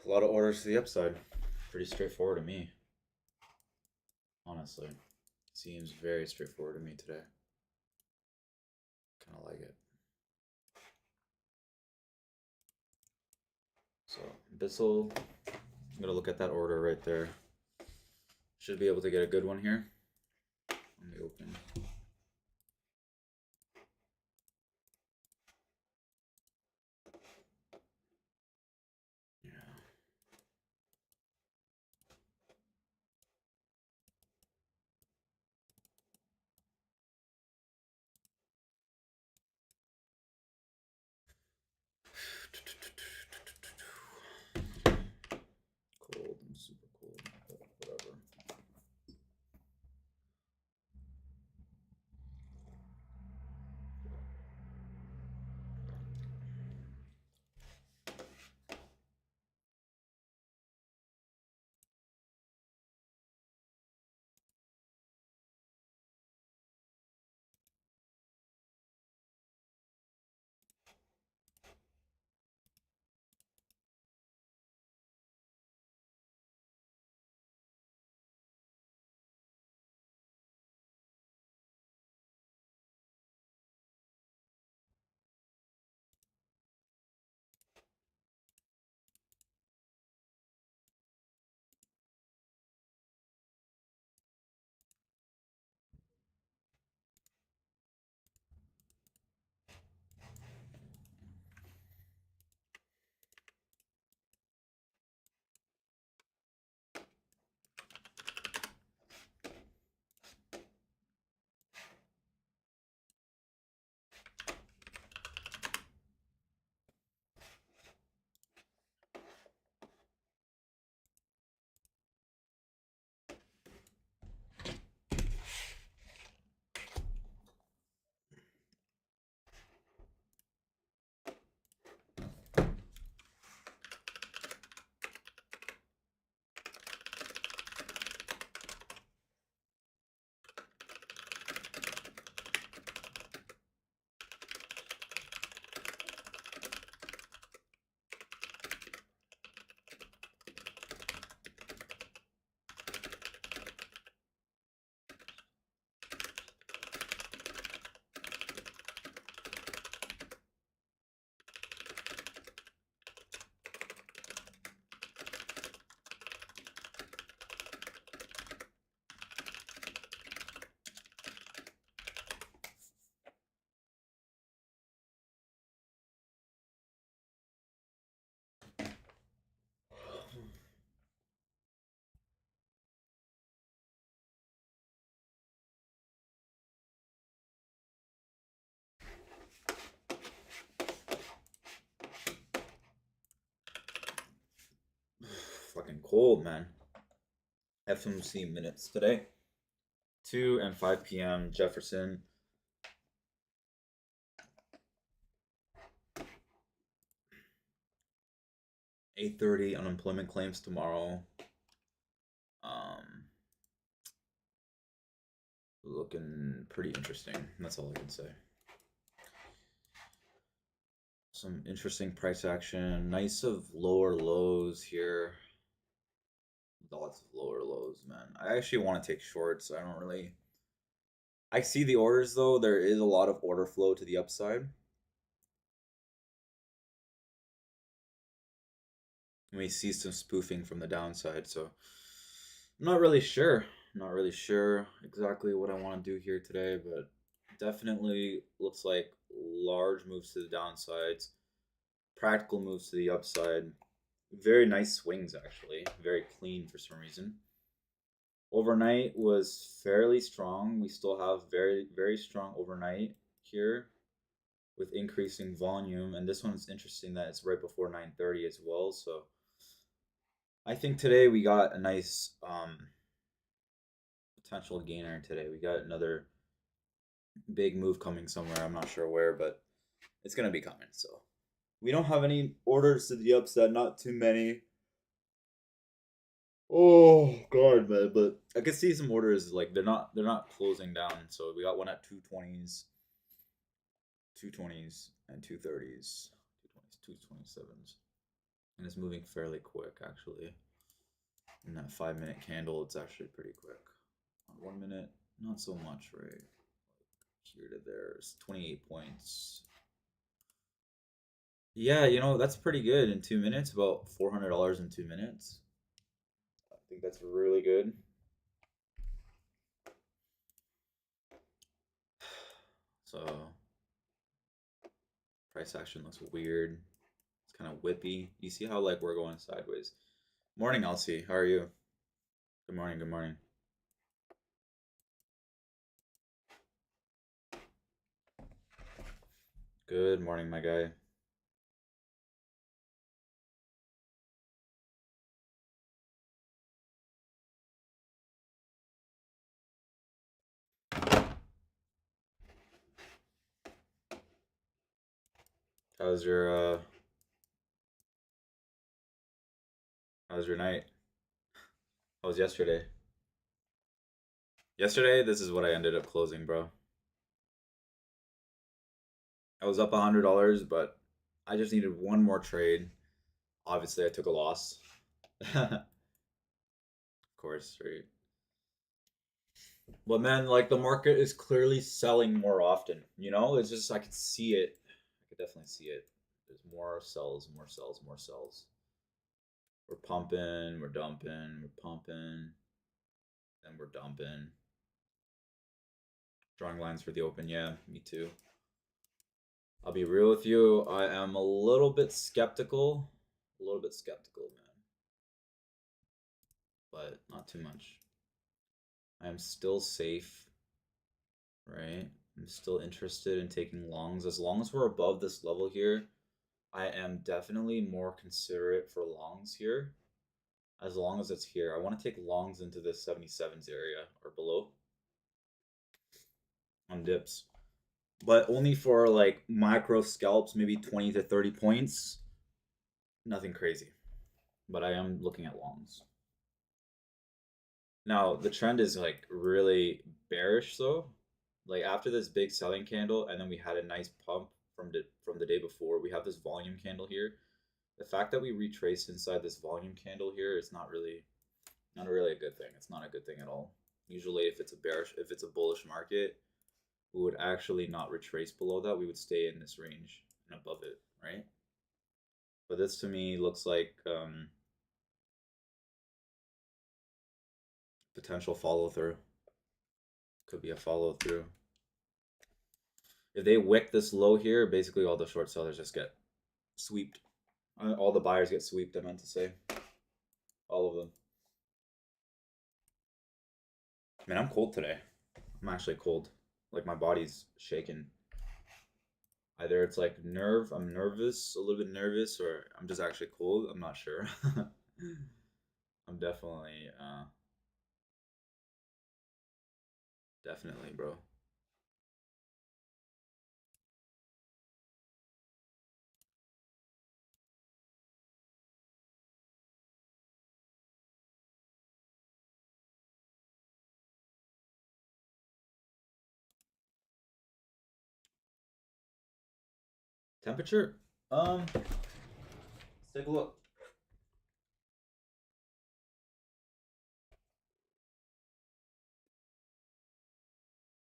A lot of orders to the upside. Pretty straightforward to me, honestly. Seems very straightforward to me today. Kind of like it. So, Bissell, I'm going to look at that order right there. Should be able to get a good one here. Let me open. Yeah. Cold and super cold, whatever. Fucking cold, man. FMC minutes today. 2 and 5 p.m. Jefferson. 8:30 unemployment claims tomorrow. Looking pretty interesting. That's all I can say. Some interesting price action. Nice of lower lows here. Lots of lower lows, man. I actually want to take shorts. I don't really. I see the orders though. There is a lot of order flow to the upside. And we see some spoofing from the downside, so I'm not really sure. Not really sure exactly what I want to do here today, but definitely looks like large moves to the downsides, practical moves to the upside. Very nice swings, actually. Very clean for some reason. Overnight was fairly strong. We still have very, very strong overnight here with increasing volume. And this one's interesting that it's right before 9:30 as well. So I think today we got a nice potential gainer today. We got another big move coming somewhere. I'm not sure where, but it's gonna be coming. So we don't have any orders to the upside, not too many. Oh god, man! But I can see some orders like they're not closing down. So we got one at 220s, 220s, and 230s, 220s, 227s. And it's moving fairly quick, actually. In that 5 minute candle, it's actually pretty quick. On 1 minute, not so much, right? Here to there, it's 28 points. Yeah, that's pretty good in 2 minutes, about $400 in 2 minutes. I think that's really good. So, price action looks weird. It's kind of whippy. You see how like we're going sideways. Morning, Elsie. How are you? Good morning. Good morning. Good morning, my guy. How's your how's your night? How was yesterday? Yesterday, this is what I ended up closing, bro. I was up $100, but I just needed one more trade. Obviously, I took a loss. Of course, right? But man, like the market is clearly selling more often. It's just I could see it. I could definitely see it. There's more sells, more sells, more sells. We're pumping, we're dumping, we're pumping, then we're dumping. Drawing lines for the open, yeah, me too. I'll be real with you. I am a little bit skeptical. A little bit skeptical, man. But not too much. I am still safe, right? I'm still interested in taking longs. As long as we're above this level here, I am definitely more considerate for longs here. As long as it's here. I want to take longs into the 77s area or below on dips. But only for like micro scalps, maybe 20 to 30 points. Nothing crazy. But I am looking at longs. Now, the trend is like really bearish though. Like after this big selling candle and then we had a nice pump from the day before. We have this volume candle here. The fact that we retrace inside this volume candle here is not really a good thing. It's not a good thing at all. Usually if it's a bullish market, we would actually not retrace below that. We would stay in this range and above it, right? But this to me looks like potential follow through. Could be a follow through. If they wick this low here, basically all the short sellers just get swept. All the buyers get swept, I meant to say. All of them. Man, I'm cold today. I'm actually cold. Like my body's shaking. Either it's like I'm nervous, a little bit nervous, or I'm just actually cold. I'm not sure. I'm definitely, bro. Temperature? Let's take a look.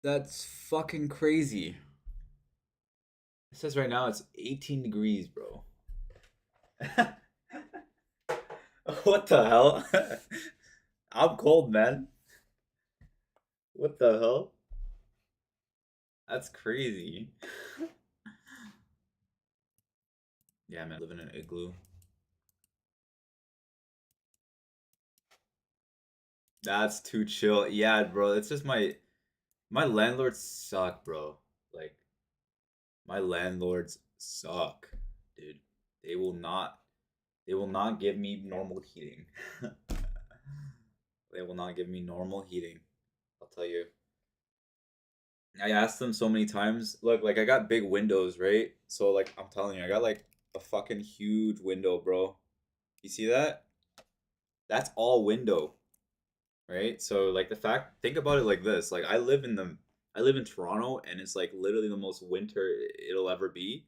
That's fucking crazy. It says right now it's 18 degrees, bro. What the hell? I'm cold, man. What the hell? That's crazy. Yeah, man, living in an igloo. That's too chill. Yeah, bro. It's just my landlords suck, bro. Like my landlords suck, dude. They will not they will not give me normal heating. They will not give me normal heating. I'll tell you. I asked them so many times. Look, like I got big windows, right? So like I'm telling you, I got like a fucking huge window, bro. You see that? That's all window, right? So like think about it like this. Like I live in Toronto and it's like literally the most winter it'll ever be.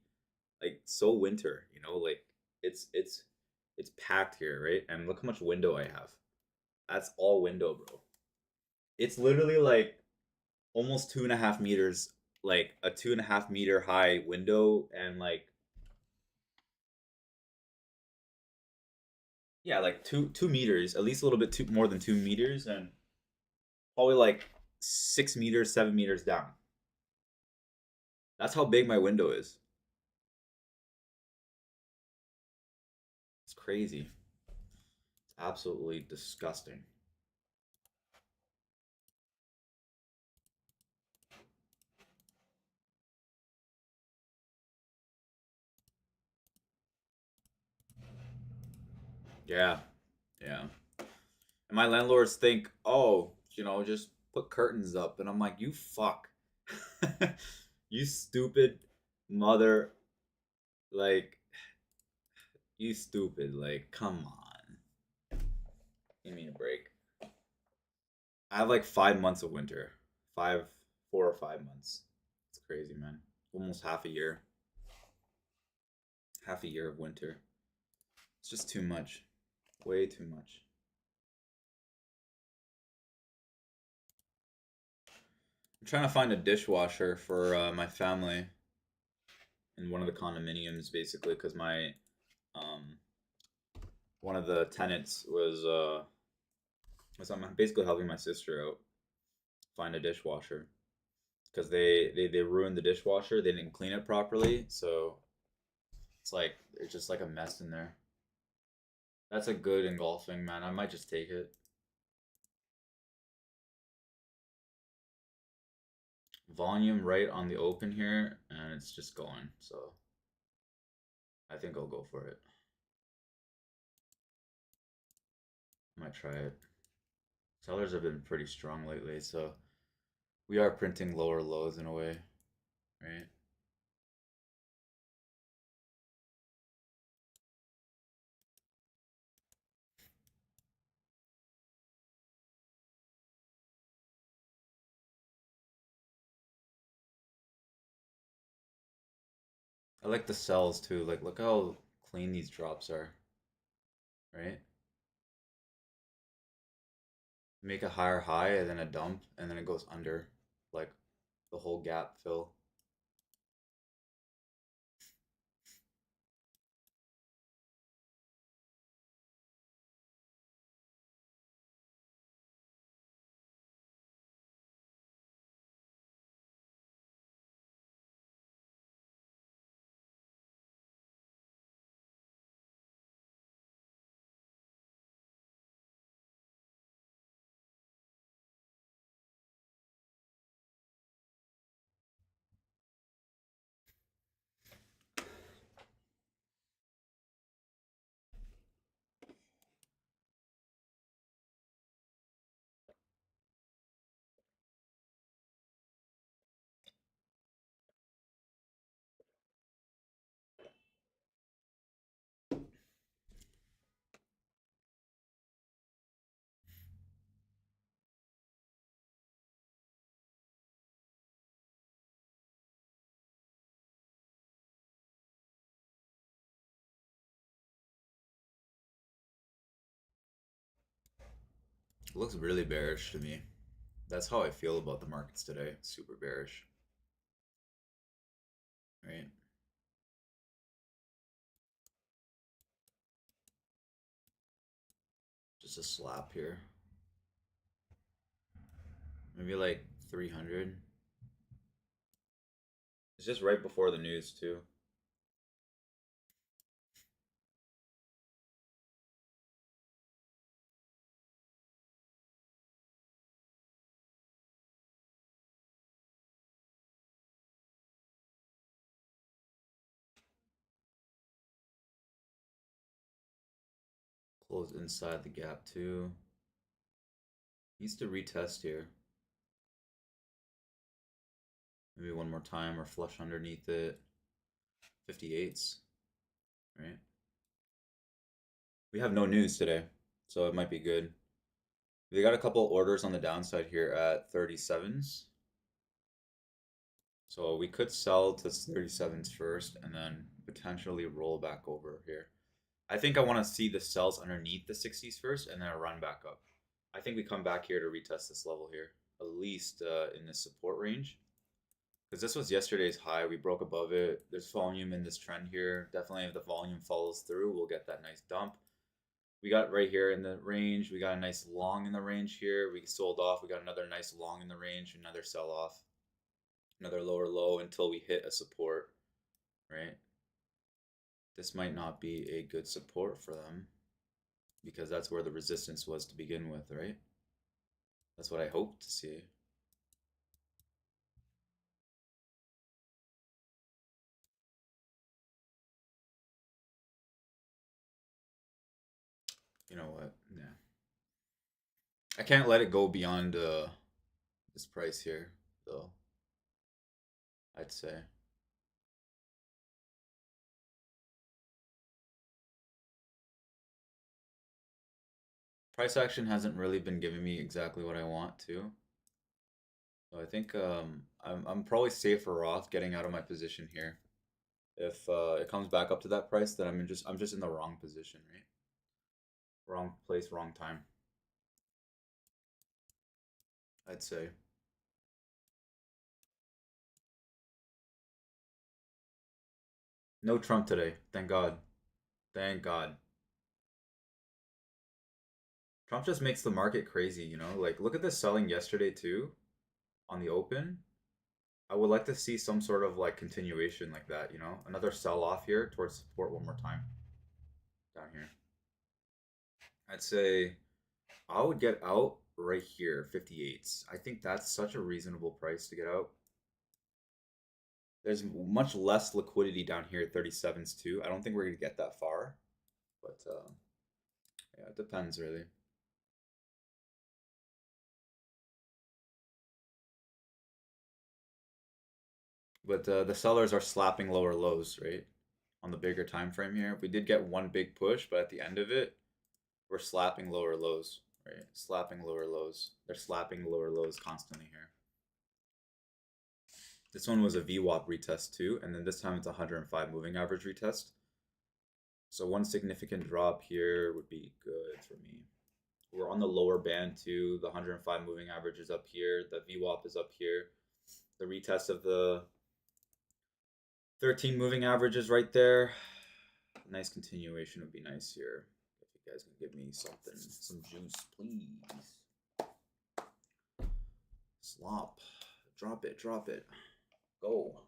Like so winter, like it's It's packed here, right? And look how much window I have. That's all window, bro. It's literally like almost 2.5 meters, like a 2.5 meter high window, and like yeah, like 2 meters, at least a little bit more than 2 meters, and probably like 6 meters, 7 meters down. That's how big my window is. It's crazy. It's absolutely disgusting. Yeah, yeah. And my landlords think, oh, just put curtains up, and I'm like, you fuck, you stupid mother, like, you stupid, like, come on, give me a break. I have like 5 months of winter, 4 or 5 months. It's crazy, man. Almost half a year of winter. It's just too much, way too much. I'm trying to find a dishwasher for my family in one of the condominiums, basically, because my um one of the tenants was I'm basically helping my sister out find a dishwasher because they ruined the dishwasher. They didn't clean it properly, so it's just like a mess in there. That's a good engulfing, man. I might just take it. Volume right on the open here, and it's just going. So I think I'll go for it. Might try it. Sellers have been pretty strong lately, so we are printing lower lows in a way, right? I like the cells too. Like, look how clean these drops are, right? Make a higher high and then a dump, and then it goes under, like the whole gap fill. It looks really bearish to me. That's how I feel about the markets today. Super bearish, right? Just a slap here. Maybe like 300. It's just right before the news too. Close inside the gap too. Needs to retest here. Maybe one more time or flush underneath it. 58s, right? We have no news today, so it might be good. They got a couple orders on the downside here at 37s. So we could sell to 37s first and then potentially roll back over here. I think I want to see the sells underneath the 60s first and then a run back up. I think we come back here to retest this level here, at least in this support range. Because this was yesterday's high. We broke above it. There's volume in this trend here. Definitely if the volume follows through, we'll get that nice dump. We got right here in the range. We got a nice long in the range here. We sold off. We got another nice long in the range. Another sell off. Another lower low until we hit a support, right? This might not be a good support for them because that's where the resistance was to begin with, right? That's what I hope to see. You know what? Yeah. I can't let it go beyond this price here, though. I'd say. Price action hasn't really been giving me exactly what I want to. So I think I'm probably safer off getting out of my position here. If it comes back up to that price, then I'm just in the wrong position, right? Wrong place, wrong time. I'd say. No Trump today. Thank God. Thank God. Trump just makes the market crazy, you know? Like, look at this selling yesterday, too, on the open. I would like to see some sort of like continuation like that, you know? Another sell off here towards support one more time down here. I'd say I would get out right here, 58s. I think that's such a reasonable price to get out. There's much less liquidity down here at 37s too. I don't think we're going to get that far, but yeah, it depends really. But the sellers are slapping lower lows, right? On the bigger time frame here. We did get one big push, but at the end of it, we're slapping lower lows, right? Slapping lower lows. They're slapping lower lows constantly here. This one was a VWAP retest too, and then this time it's a 105 moving average retest. So one significant drop here would be good for me. We're on the lower band too. The 105 moving average is up here. The VWAP is up here. The retest of the 13 moving average is right there. A nice continuation would be nice here. If you guys can give me something, some juice, please. Slop. Drop it, drop it. Go.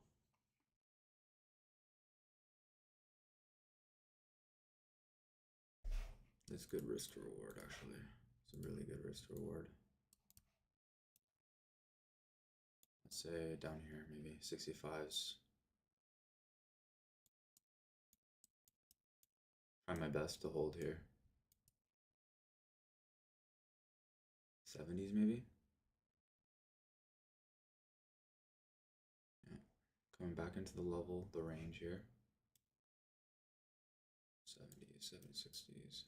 It's good risk to reward, actually. It's a really good risk to reward. Let's say down here, maybe 65s. Try my best to hold here. 70s, maybe? Yeah. Coming back into the level, the range here. 70s, 70s, 60s.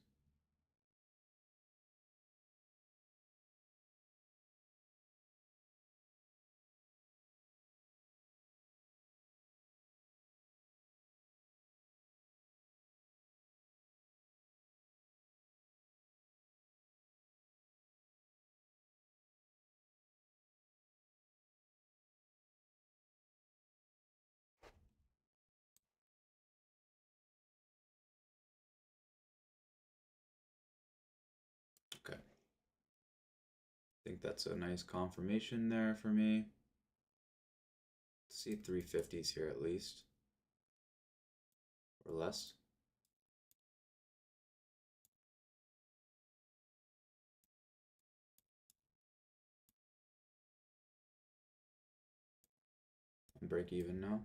Okay. I think that's a nice confirmation there for me. Let's see 350s here at least. Or less. Break even now.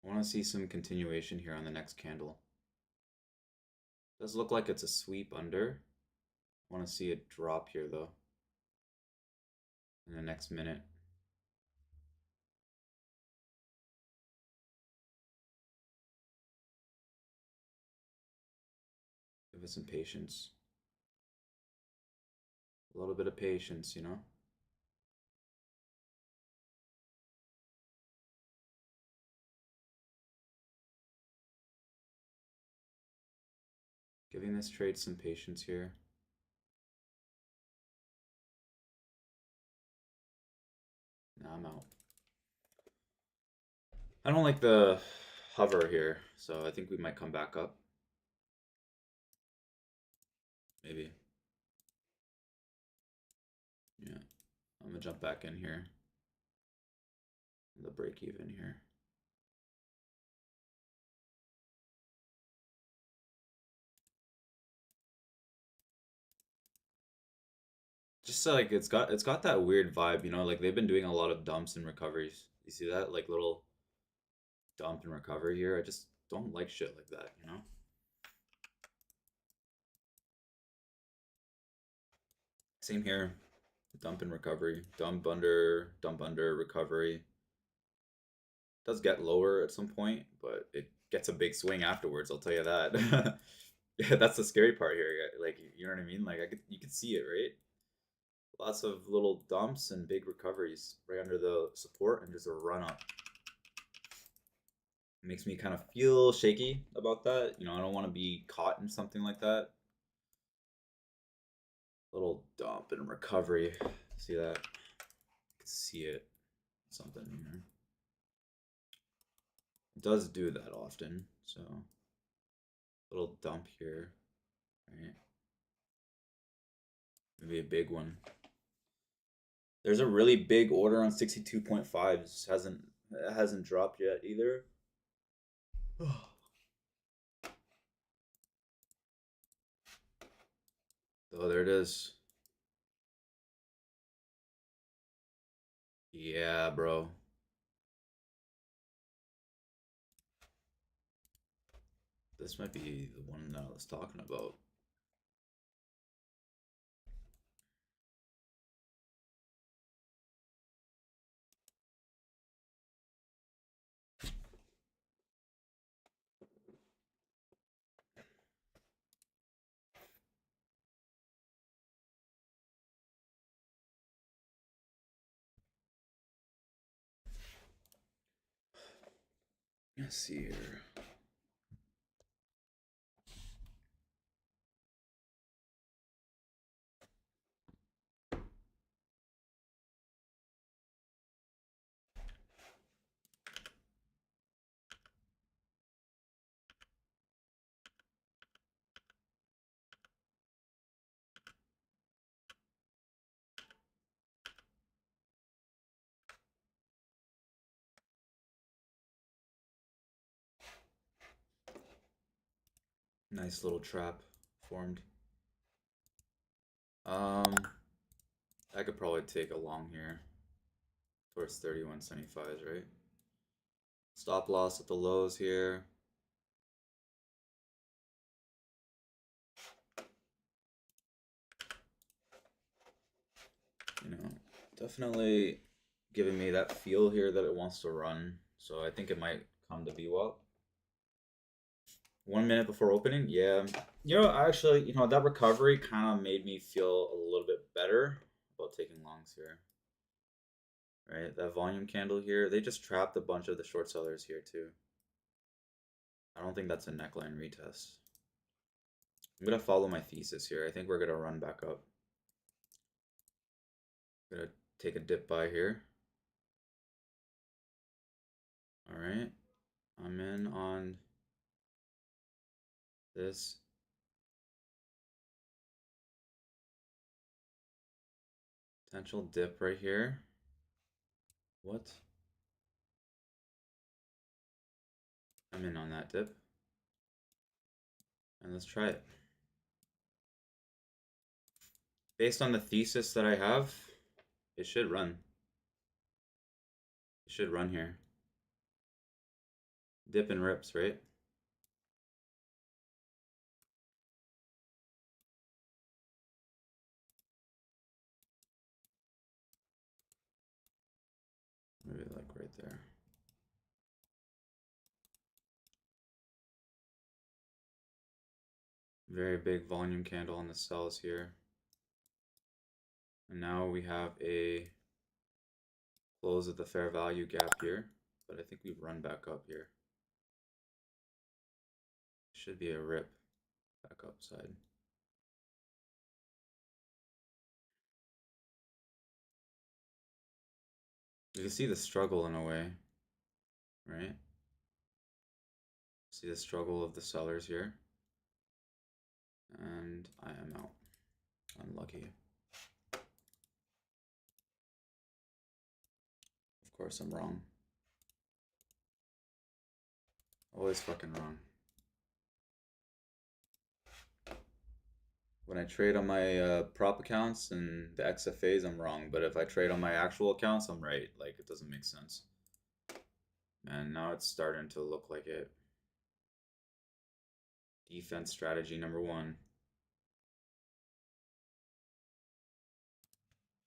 I want to see some continuation here on the next candle. Does look like it's a sweep under. I want to see it drop here though. In the next minute. Give it some patience. A little bit of patience, you know? Giving this trade some patience here. Now I'm out. I don't like the hover here, so I think we might come back up. Maybe. Yeah. I'm gonna jump back in here. The break even here. Just like it's got that weird vibe, you know, like they've been doing a lot of dumps and recoveries. You see that? Like little dump and recovery here. I just don't like shit like that, you know? Same here. Dump and recovery. Dump under, recovery. Does get lower at some point, but it gets a big swing afterwards, I'll tell you that. Yeah, that's the scary part here. Like, you know what I mean? Like you could see it, right? Lots of little dumps and big recoveries right under the support and just a run up. It makes me kind of feel shaky about that. You know, I don't want to be caught in something like that. Little dump and recovery. See that? You can see it. Something here. It does do that often, so little dump here. Right. Maybe a big one. There's a really big order on 62.5. It hasn't dropped yet either. Oh, there it is. Yeah, bro. This might be the one that I was talking about. Let's see here. Nice little trap formed. I could probably take a long here towards 31.75s, right? Stop loss at the lows here. You know, definitely giving me that feel here that it wants to run. So I think it might come to VWAP. 1 minute before opening, yeah. You know, actually, you know, that recovery kind of made me feel a little bit better about taking longs here. Right, that volume candle here, they just trapped a bunch of the short sellers here too. I don't think that's a neckline retest. I'm gonna follow my thesis here. I think we're gonna run back up. Gonna take a dip buy here. All right, I'm in on this. Potential dip right here. What? I'm in on that dip. And let's try it. Based on the thesis that I have, it should run. It should run here. Dip and rips, right? Maybe like right there. Very big volume candle on the sells here. And now we have a close at the fair value gap here, but I think we've run back up here. Should be a rip back upside. You can see the struggle in a way, right? See the struggle of the sellers here. And I am out. Unlucky. Of course I'm wrong. Always fucking wrong. When I trade on my prop accounts and the XFAs, I'm wrong. But if I trade on my actual accounts, I'm right. Like, it doesn't make sense. And now it's starting to look like it. Defense strategy number 1.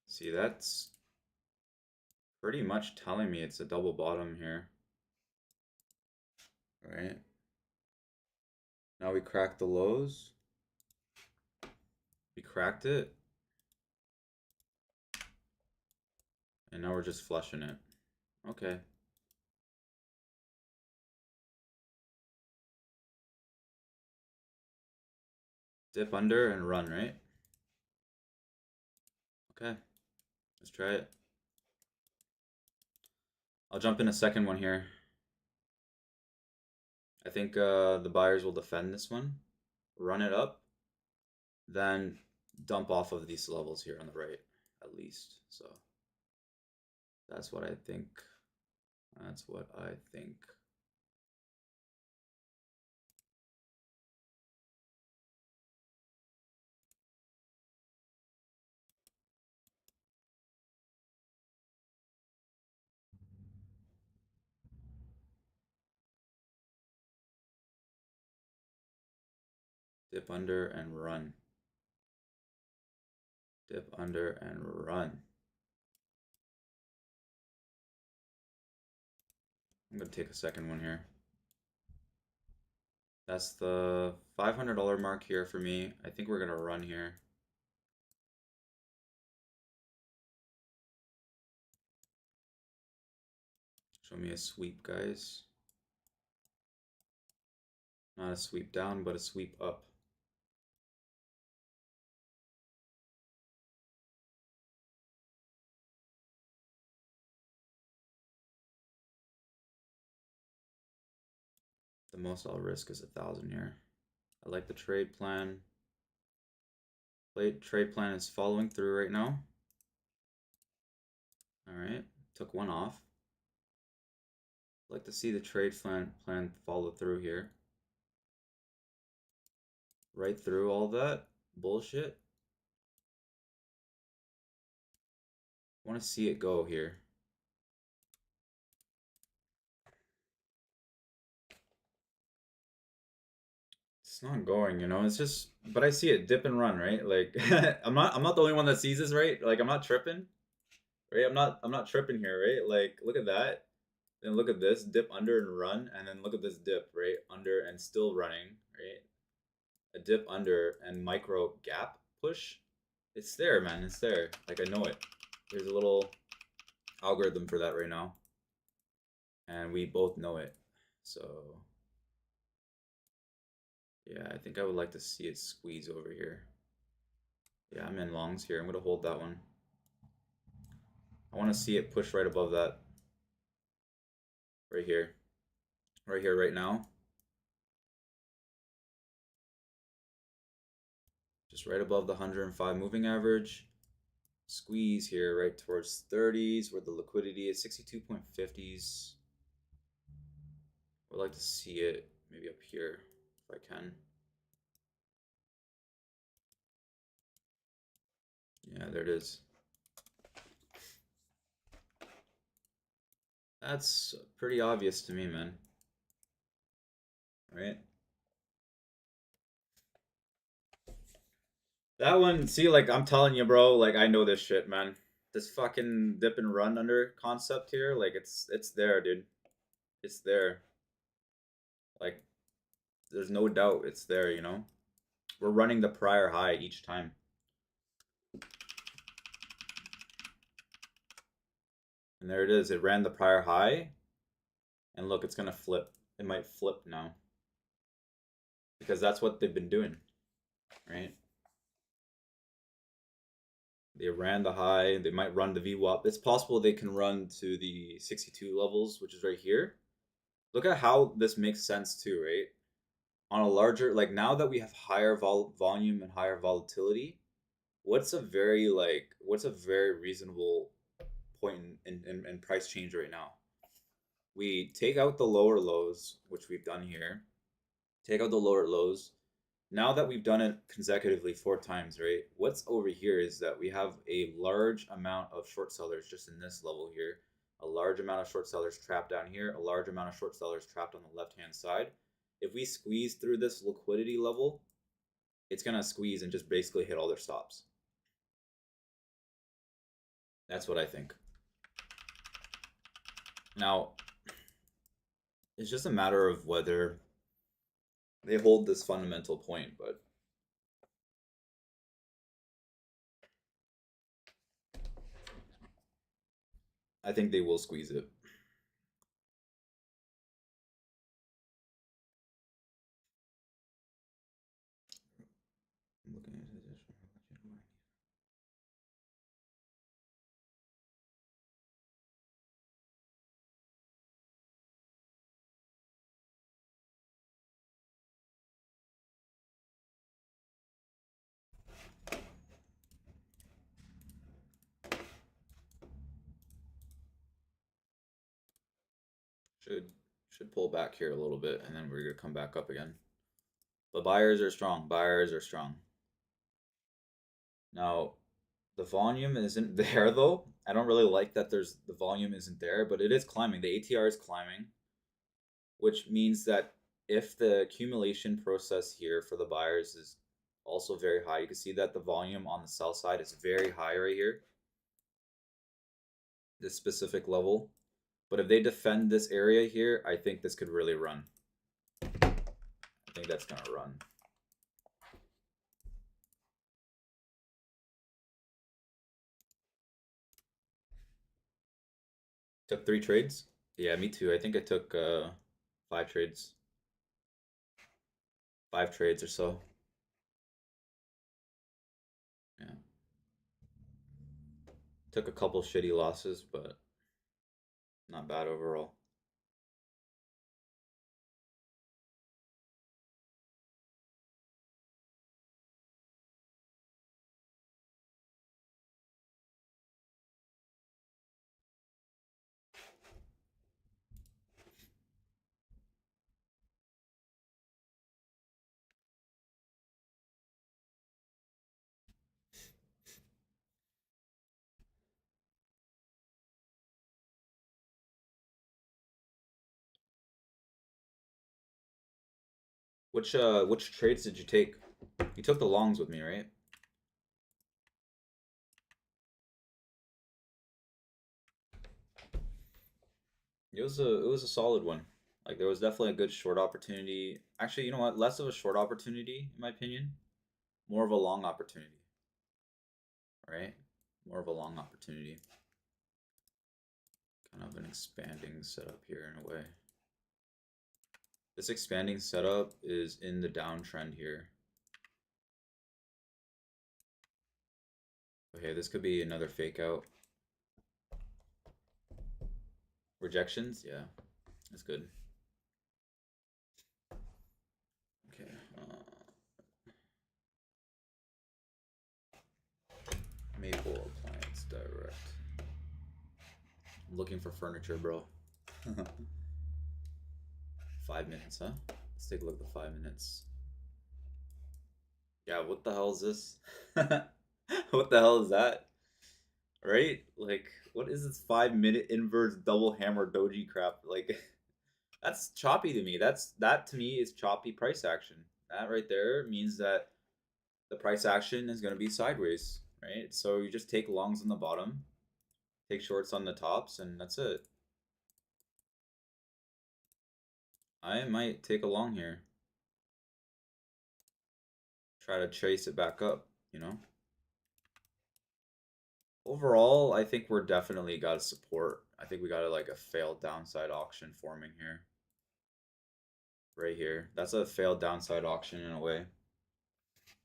See, that's pretty much telling me it's a double bottom here. Right? Now we cracked the lows. We cracked it. And now we're just flushing it. Okay. Dip under and run, right? Okay. Let's try it. I'll jump in a second one here. I think the buyers will defend this one. Run it up. Then dump off of these levels here on the right, at least. So that's what I think. That's what I think. Dip under and run. Dip under and run. I'm going to take a second one here. That's the $500 mark here for me. I think we're going to run here. Show me a sweep, guys. Not a sweep down, but a sweep up. The most I'll risk is 1,000 here. I like the trade plan. Trade plan is following through right now. All right, took one off. I'd like to see the trade plan follow through here. Right through all that bullshit. I want to see it go here. It's not going, you know. It's just, but I see it dip and run, right? Like I'm not the only one that sees this, right? Like I'm not tripping, right? I'm not tripping here, right? Like look at that. Then look at this, dip under and run, and then look at this dip, right? Under and still running, right? A dip under and micro gap push. It's there, man. It's there. Like I know it. There's a little algorithm for that right now. And we both know it. So yeah, I think I would like to see it squeeze over here. Yeah, I'm in longs here. I'm going to hold that one. I want to see it push right above that. Right here. Right here, right now. Just right above the 105 moving average. Squeeze here right towards 30s where the liquidity is 62.50s. I'd like to see it maybe up here if I can. Yeah, there it is. That's pretty obvious to me, man. Right? That one, see, like, I'm telling you, bro, like, I know this shit, man. This fucking dip and run under concept here, like, it's there, dude. It's there. Like, there's no doubt it's there, you know? We're running the prior high each time. And there it is. It ran the prior high. And look, it's going to flip. It might flip now. Because that's what they've been doing, right? They ran the high. They might run the VWAP. It's possible they can run to the 62 levels, which is right here. Look at how this makes sense too, right? On a larger, like now that we have higher volume and higher volatility, what's a very reasonable point in price change right now? We take out the lower lows, which we've done here. Take out the lower lows. Now that we've done it consecutively 4 times, right? What's over here is that we have a large amount of short sellers just in this level here, a large amount of short sellers trapped down here, a large amount of short sellers trapped on the left-hand side. If we squeeze through this liquidity level, it's going to squeeze and just basically hit all their stops. That's what I think. Now, it's just a matter of whether they hold this fundamental point, but I think they will squeeze it. I'm looking at this. Should pull back here a little bit, and then we're gonna come back up again. The buyers are strong. Buyers are strong. Now, the volume isn't there though. I don't really like that the volume isn't there, but it is climbing. The ATR is climbing, which means that if the accumulation process here for the buyers is also very high, you can see that the volume on the sell side is very high right here. This specific level. But if they defend this area here, I think this could really run. I think that's gonna run. Took 3 trades. Yeah, me too. I think I took 5 trades. 5 trades or so. Yeah. Took a couple shitty losses, but not bad overall. Which trades did you take? You took the longs with me, right? It was a solid one. Like there was definitely a good short opportunity. Actually, you know what? Less of a short opportunity, in my opinion. More of a long opportunity. Right? More of a long opportunity. Kind of an expanding setup here in a way. This expanding setup is in the downtrend here. Okay, this could be another fake out. Rejections? Yeah, that's good. Okay. Maple Appliance Direct. I'm looking for furniture, bro. 5 minutes, huh? Let's take a look at the 5 minutes. Yeah, what the hell is this? What the hell is that? Right? Like, what is this 5 minute inverse double hammer doji crap? Like, that's choppy to me. That to me is choppy price action. That right there means that the price action is going to be sideways, right? So you just take longs on the bottom, take shorts on the tops, and that's it. I might take a long here. try to chase it back up, you know? Overall, I think we're definitely got support. I think we got like a failed downside auction forming here. Right here. That's a failed downside auction in a way.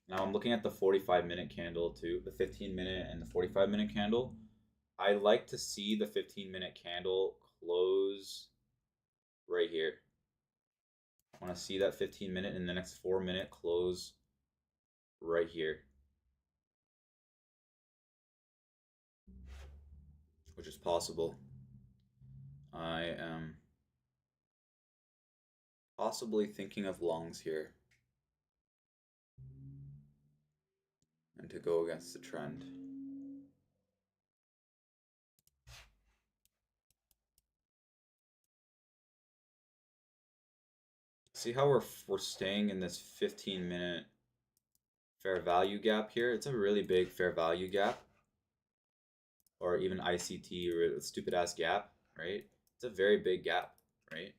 Now I'm looking at the 45-minute candle too, the 15-minute and the 45-minute candle. I like to see the 15-minute candle close right here. I want to see that 15-minute and the next 4-minute close right here, which is possible. I am possibly thinking of longs here and to go against the trend. See how we're staying in this 15-minute fair value gap here? It's a really big fair value gap, or even ICT or a stupid ass gap, right? It's a very big gap, right?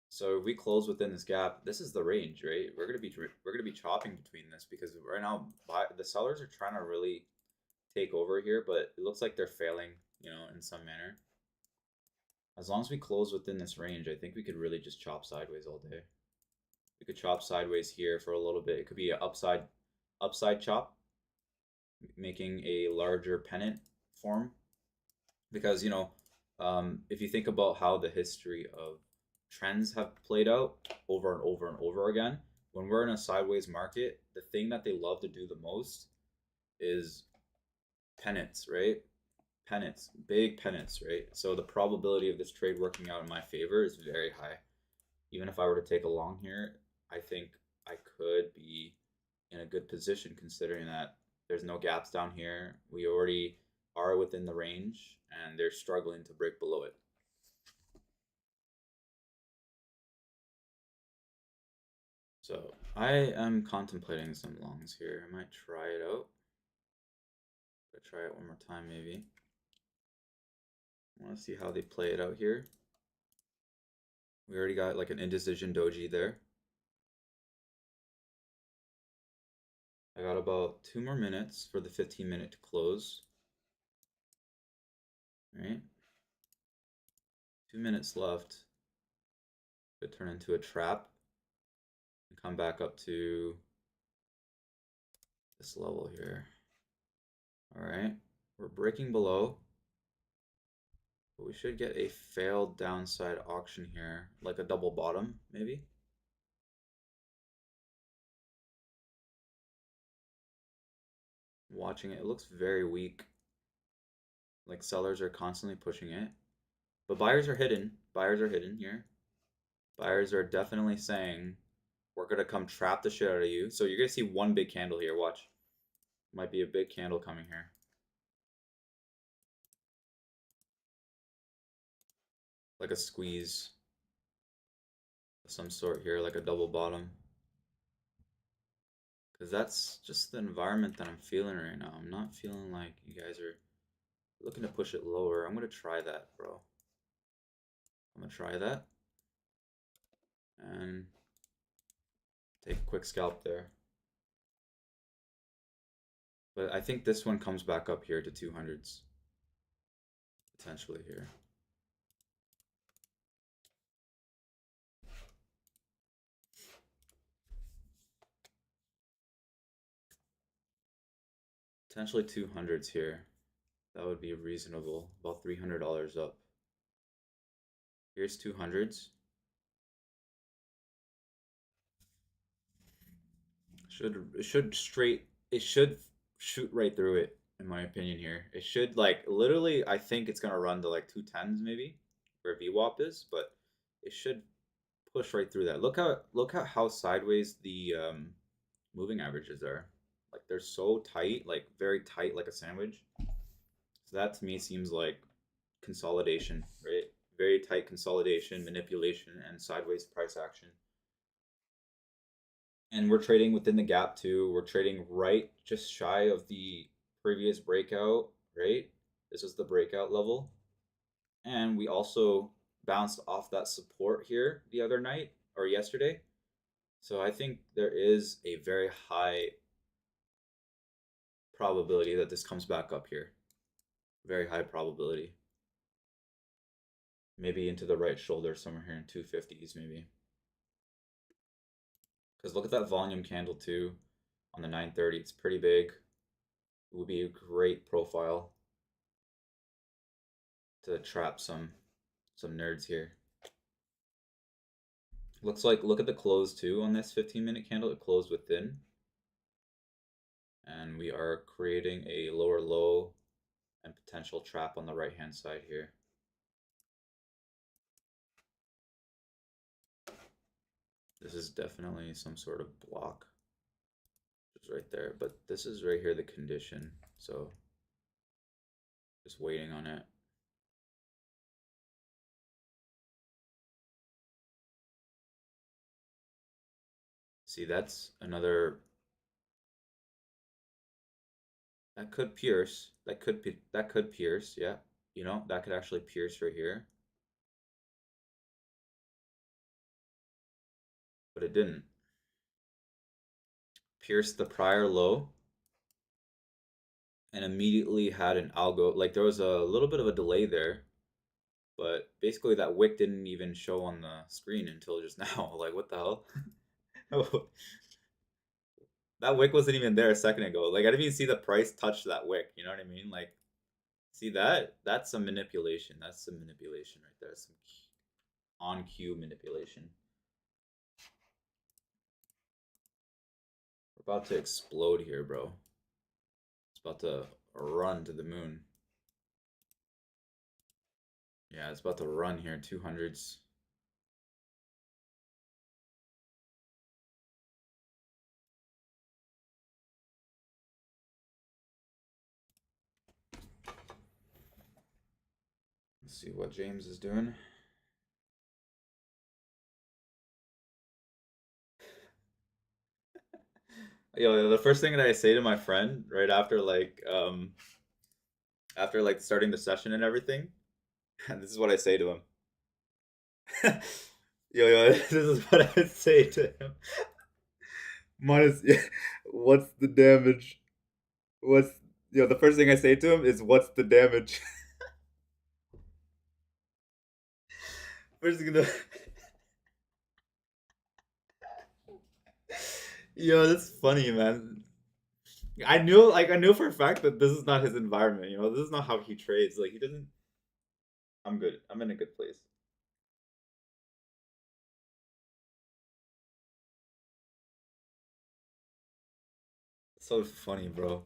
So if we close within this gap, this is the range, right? We're gonna be chopping between this because right now the sellers are trying to really take over here, but it looks like they're failing, you know, in some manner. As long as we close within this range, I think we could really just chop sideways all day. We could chop sideways here for a little bit. It could be an upside chop, making a larger pennant form. Because, you know, if you think about how the history of trends have played out over and over and over again, when we're in a sideways market, the thing that they love to do the most is pennants, right? Pennants, big pennants, right? So the probability of this trade working out in my favor is very high. Even if I were to take a long here, I think I could be in a good position considering that there's no gaps down here. We already are within the range and they're struggling to break below it. So I am contemplating some longs here. I might try it out. I'll try it one more time maybe. I want to see how they play it out here. We already got like an indecision doji there. I got about 2 more minutes for the 15-minute to close. All right. 2 minutes left. Could turn into a trap and come back up to this level here. All right. We're breaking below. But we should get a failed downside auction here, like a double bottom, maybe. Watching it, it looks very weak. Like sellers are constantly pushing it. But buyers are hidden. Buyers are hidden here. Buyers are definitely saying, we're going to come trap the shit out of you. So you're going to see one big candle here. Watch. Might be a big candle coming here. Like a squeeze of some sort here, like a double bottom. Because that's just the environment that I'm feeling right now. I'm not feeling like you guys are looking to push it lower. I'm going to try that, bro. I'm going to try that. And take a quick scalp there. But I think this one comes back up here to 200s. Potentially here. Potentially 200s here. That would be reasonable. About $300 up. Here's 200s. It should shoot right through it, in my opinion here. It should, like, literally, I think it's gonna run to like 210s maybe, where VWAP is, but it should push right through that. Look at how sideways the moving averages are. Like they're so tight, like very tight, like a sandwich. So that to me seems like consolidation, right? Very tight consolidation, manipulation, and sideways price action. And we're trading within the gap too. We're trading right just shy of the previous breakout, right? This is the breakout level. And we also bounced off that support here the other night or yesterday. So I think there is a very high probability that this comes back up here. Very high probability. Maybe into the right shoulder somewhere here in 250s maybe. Because look at that volume candle too on the 930. It's pretty big. It would be a great profile to trap some nerds here. Looks like, look at the close too on this 15-minute candle. It closed within. And we are creating a lower low and potential trap on the right hand side here. This is definitely some sort of block. It's right there, but this is right here the condition. So just waiting on it. See, that's another, that could pierce. That could pierce, yeah. You know, that could actually pierce right here. But it didn't. Pierced the prior low and immediately had an algo. Like there was a little bit of a delay there, but basically that wick didn't even show on the screen until just now. Like what the hell? That wick wasn't even there a second ago. Like I didn't even see the price touch that wick. You know what I mean? Like, see that? That's some manipulation. That's some manipulation right there. Some on cue manipulation. We're about to explode here, bro. It's about to run to the moon. Yeah, it's about to run here. 200s. Let's see what James is doing. Yo, the first thing that I say to my friend right after like starting the session and everything, and this is what I say to him. This is what I would say to him. Minus, yeah, what's the damage? What's, the first thing I say to him is, what's the damage? First thing gonna, that's funny, man. I knew for a fact that this is not his environment. This is not how he trades. Like he doesn't. I'm good. I'm in a good place. So funny, bro.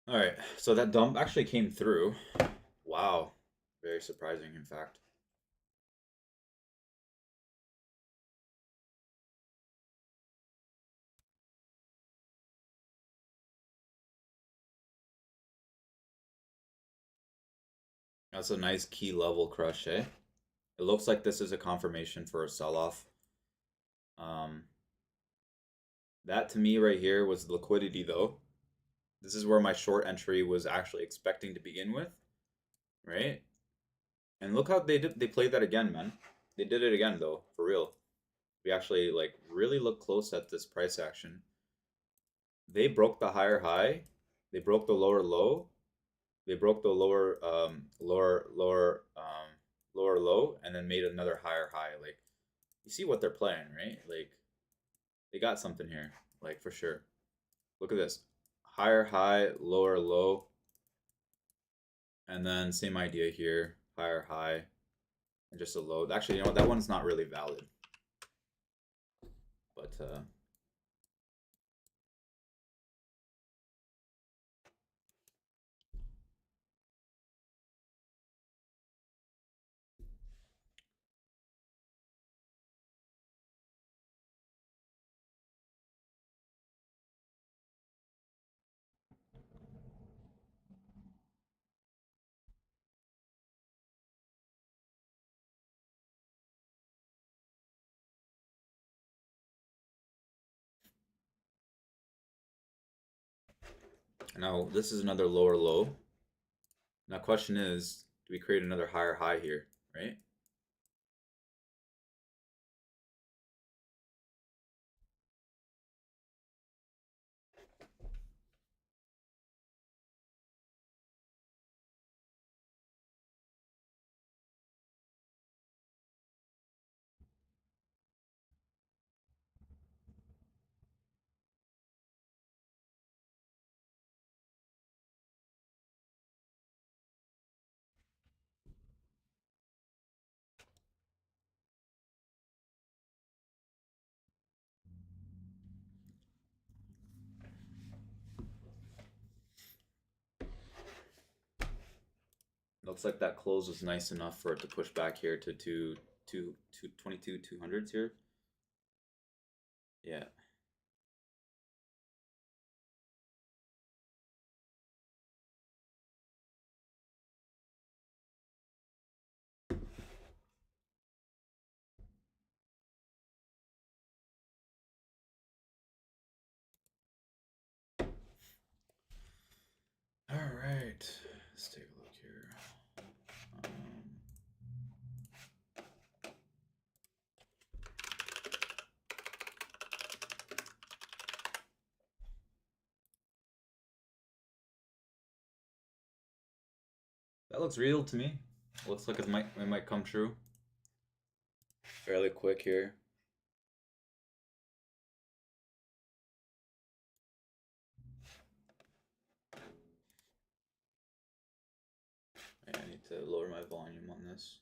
All right, so that dump actually came through. Wow, very surprising, in fact. That's a nice key level crush, eh? It looks like this is a confirmation for a sell-off. That to me right here was liquidity, though. This is where my short entry was actually expecting to begin with, right? And look how they played that again, man. They did it again, though, for real. We actually like really look close at this price action. They broke the higher high, they broke the lower low, they broke the lower low, and then made another higher high. Like, you see what they're playing, right? Like, they got something here, like for sure. Look at this, higher high, lower low, and then same idea here, higher high, and just a low. Actually, you know what? That one's not really valid, but Now, this is another lower low. Now, question is, do we create another higher high here, right? Looks like that close was nice enough for it to push back here to 200s here. Yeah. All right. Let's take a look here. That looks real to me. Looks like it might come true. Fairly quick here. I need to lower my volume on this.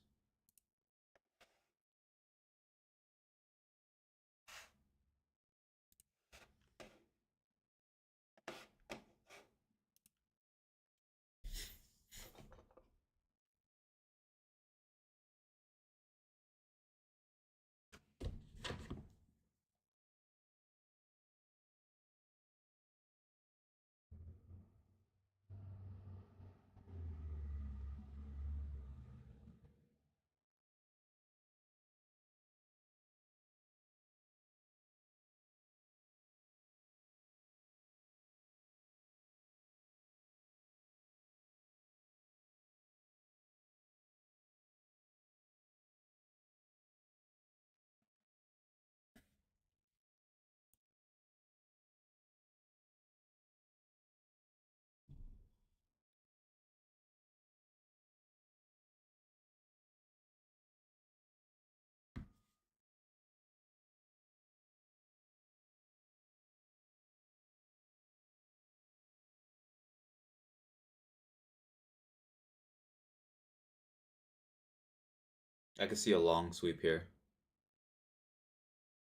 I can see a long sweep here.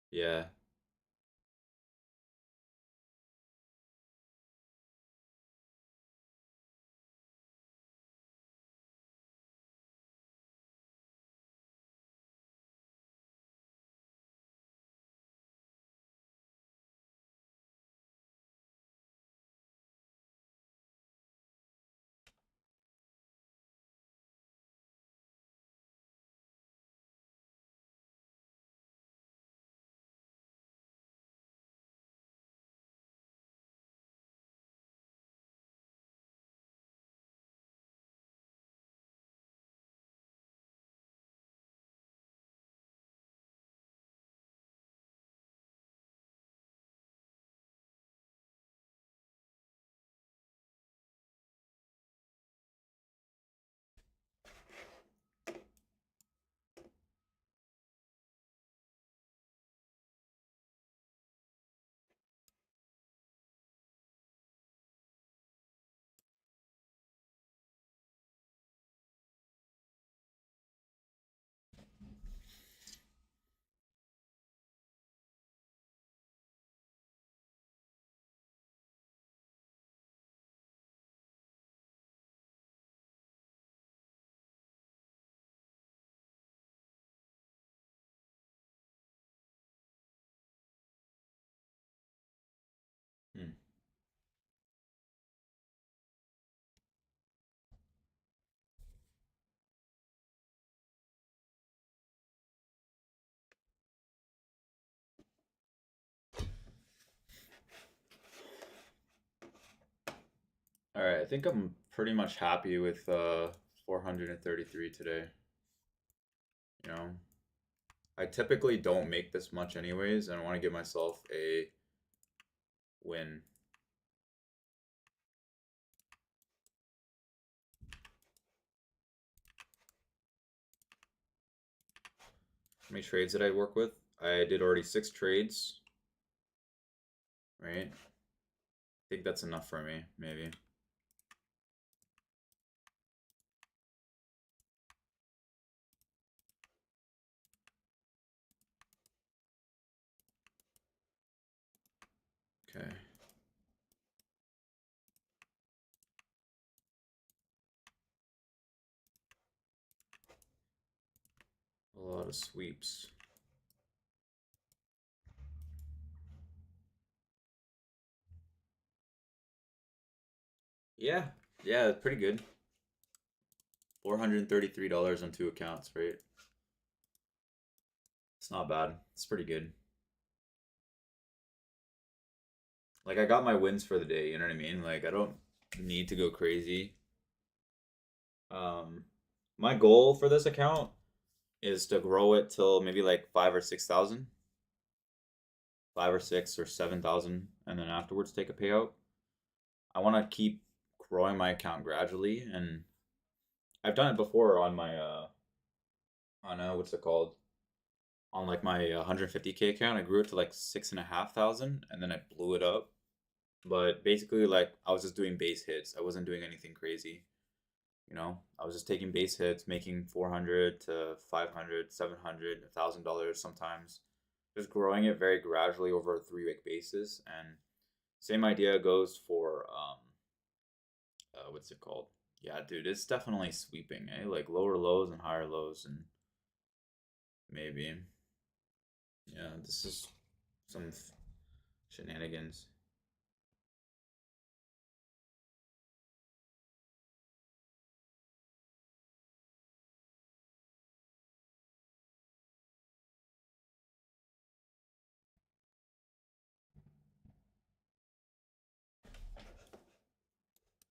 Yeah. All right, I think I'm pretty much happy with 433 today. You know, I typically don't make this much anyways, and I want to give myself a win. How many trades did I work with? I did already 6 trades, right? I think that's enough for me, maybe. Okay. A lot of sweeps. Yeah, yeah, pretty good. $433 on 2 accounts, right? It's not bad. It's pretty good. Like I got my wins for the day, you know what I mean? Like I don't need to go crazy. Um my goal for this account is to grow it till maybe like 5 or 6 thousand, 5 or 6 or 7 thousand, and then afterwards take a payout. I want to keep growing my account gradually, and I've done it before on my on what's it called, on like my 150K account. I grew it to like 6,500, and then I blew it up. But basically, like I was just doing base hits. I wasn't doing anything crazy. You know, I was just taking base hits, making 400 to 500, 700, $1,000 sometimes. Just growing it very gradually over a 3 week basis. And same idea goes for what's it called? Yeah, dude, it's definitely sweeping, eh? Like lower lows and higher lows, and maybe, yeah, this is some shenanigans.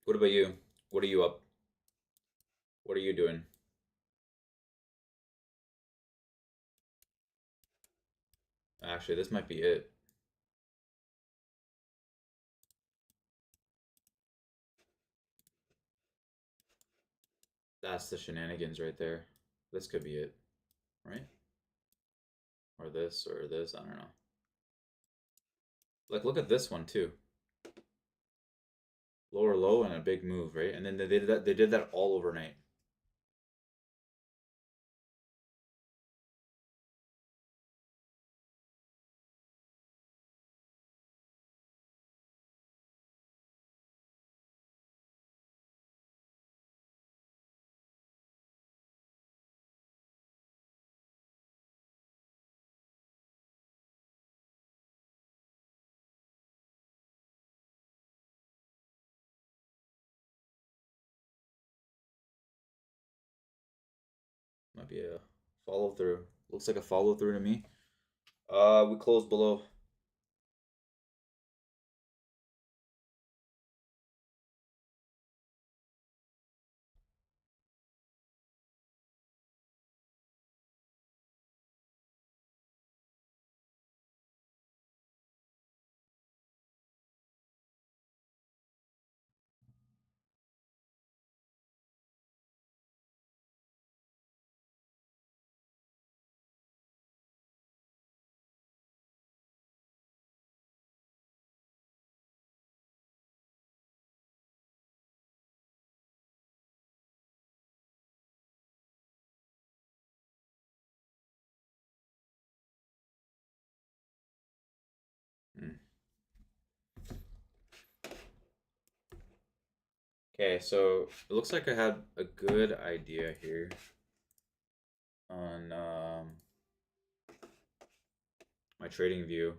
What about you? What are you up? What are you doing? Actually, this might be it. That's the shenanigans right there. This could be it, right? Or this, or this. I don't know. Like, look at this one too. Lower low and a big move, right? And then they did that. They did that all overnight. Might be a follow through. Looks like a follow through to me. We closed below. Hmm. Okay, so it looks like I had a good idea here on my trading view.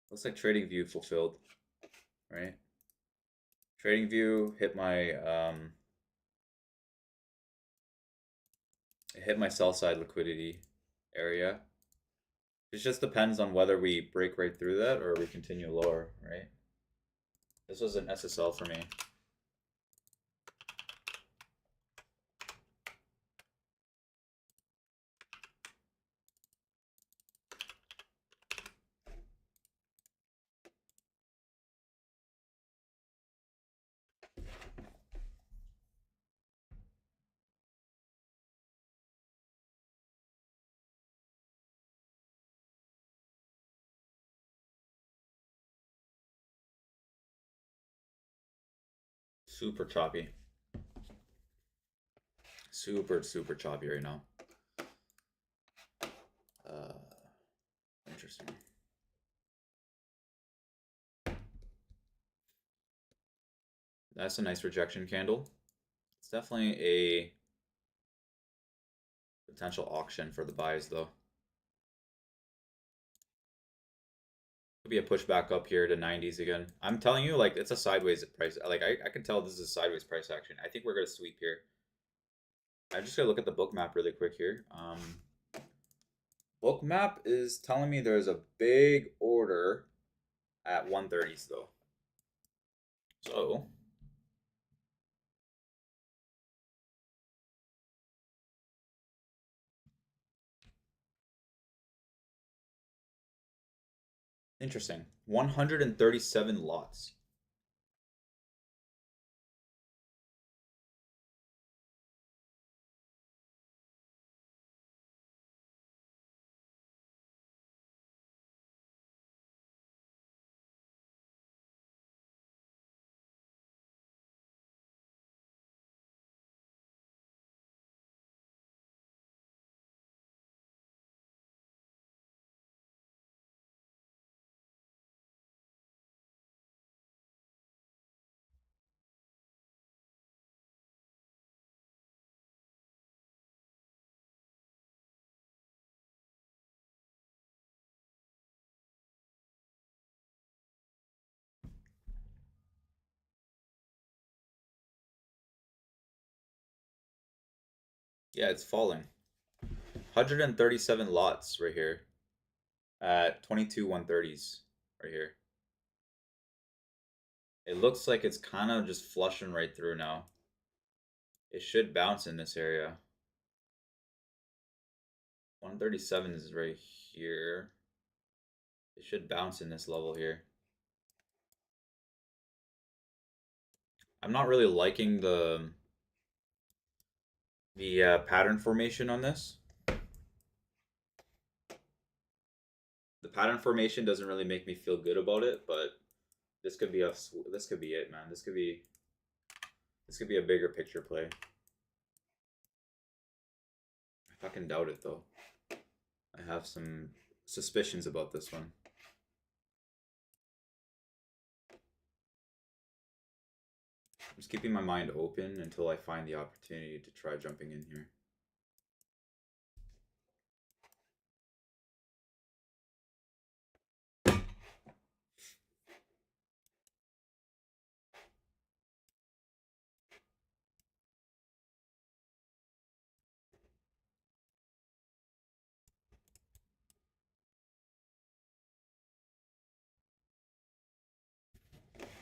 Looks like trading view fulfilled, right? Trading view hit my sell side liquidity area. It just depends on whether we break right through that or we continue lower, right? This was an SSL for me. Super choppy. Super choppy right now. Interesting. That's a nice rejection candle. It's definitely a potential auction for the buys, though. Could be a pushback up here to 90s again. I'm telling you, like, it's a sideways price. Like, I can tell this is a sideways price action. I think we're going to sweep here. I just got to look at the book map really quick here. Book map is telling me there's a big order at 130s, though. So, interesting. 137 lots. Yeah, it's falling. 137 lots right here at 22 130s right here. It looks like it's kind of just flushing right through now. It should bounce in this area. 137 is right here. It should bounce in this level here. I'm not really liking the pattern formation on this. The pattern formation doesn't really make me feel good about it, but this could be it, man. This could be a bigger picture play. I fucking doubt it though. I have some suspicions about this one. I'm just keeping my mind open until I find the opportunity to try jumping in here.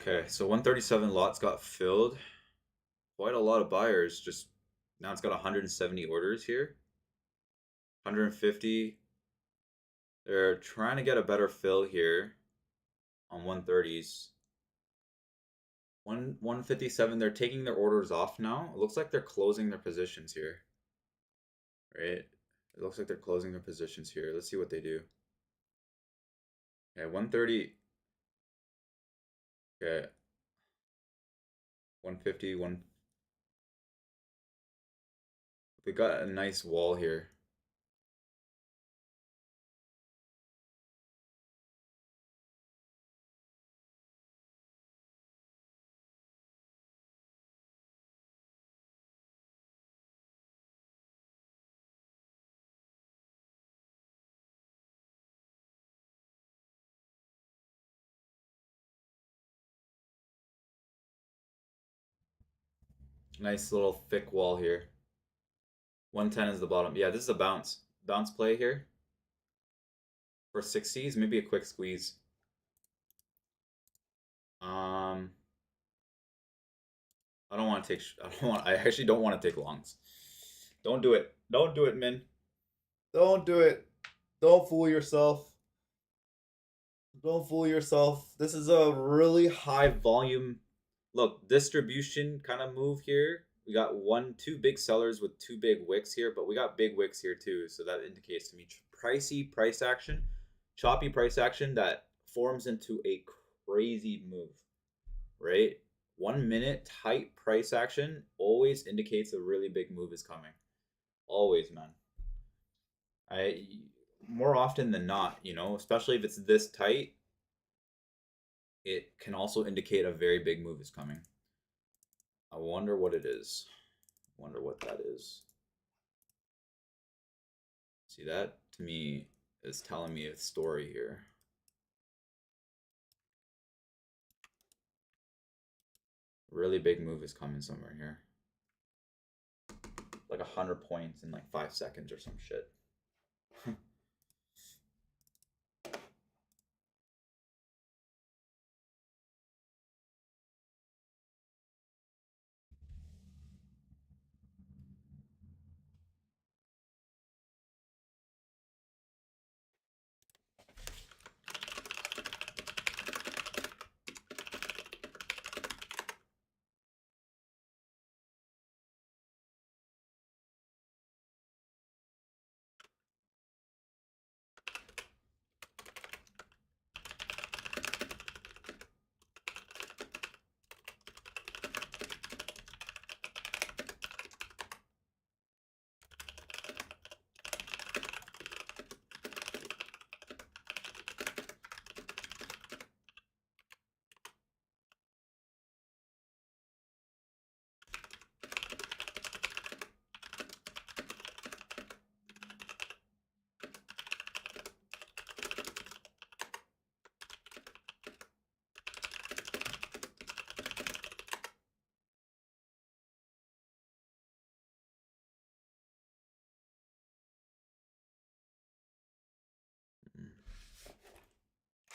Okay, so 137 lots got filled. Quite a lot of buyers. Just now it's got 170 orders here. 150. They're trying to get a better fill here on 130s. 157. They're taking their orders off now. It looks like they're closing their positions here. Right? It looks like they're closing their positions here. Let's see what they do. Okay, 130. Okay. 150, we got a nice wall here. Nice little thick wall here. 110 is the bottom. Yeah, this is a bounce. Bounce play here. For 60s, maybe a quick squeeze. I don't want to take. I don't want. I actually don't want to take longs. Don't do it. Don't do it, Min. Don't do it. Don't fool yourself. Don't fool yourself. This is a really high volume. Look, distribution kind of move here. We got two big sellers with two big wicks here, but we got big wicks here too. So that indicates to me pricey price action, choppy price action that forms into a crazy move, right? 1 minute tight price action always indicates a really big move is coming. Always, man. I more often than not, especially if it's this tight, it can also indicate a very big move is coming. I wonder what it is. Wonder what that is. See, that to me is telling me a story here. Really big move is coming somewhere here. Like 100 points in like 5 seconds or some shit.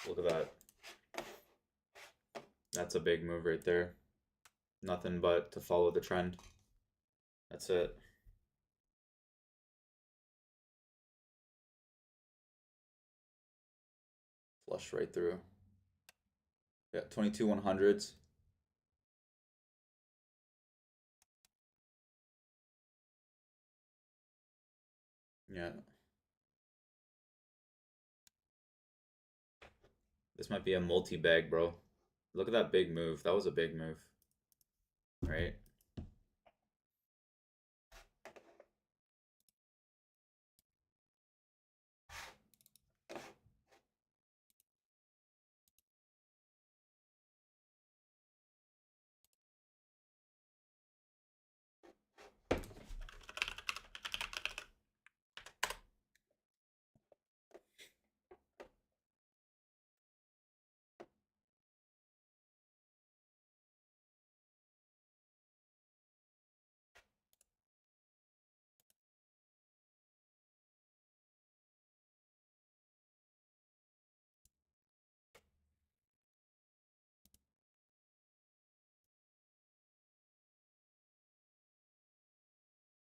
Look at that. That's a big move right there. Nothing but to follow the trend. That's it. Flush right through. Yeah, 22 100s. Yeah. This might be a multi-bag, bro. Look at that big move. That was a big move. Right?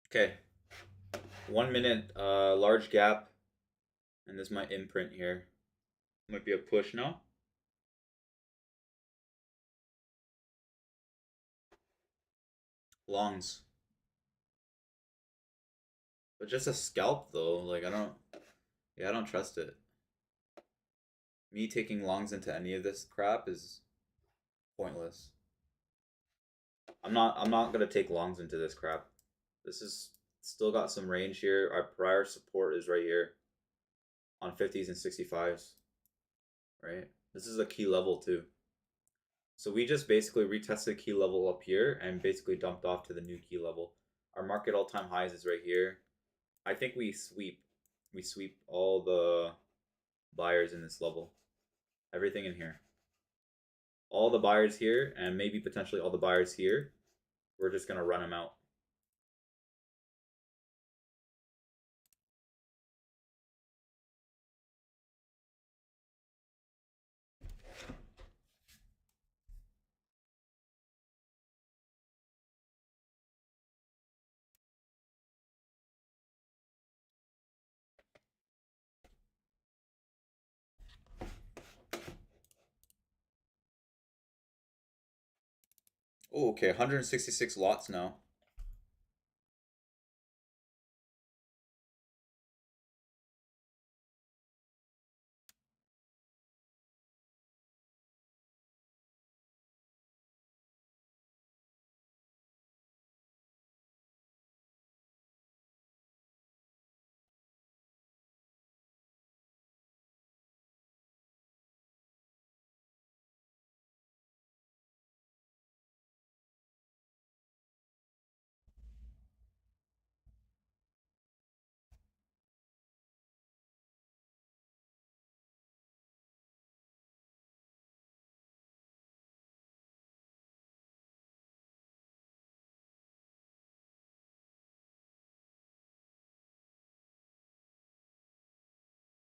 Okay. 1 minute, large gap. And this might imprint here. Might be a push now. Longs. But just a scalp though. Like I don't trust it. Me taking longs into any of this crap is pointless. I'm not gonna take longs into this crap. This is still got some range here. Our prior support is right here on 50s and 65s. Right? This is a key level too. So we just basically retested key level up here and basically dumped off to the new key level. Our market all-time highs is right here. I think we sweep. We sweep all the buyers in this level. Everything in here. All the buyers here and maybe potentially all the buyers here. We're just going to run them out. Oh, okay, 166 lots now.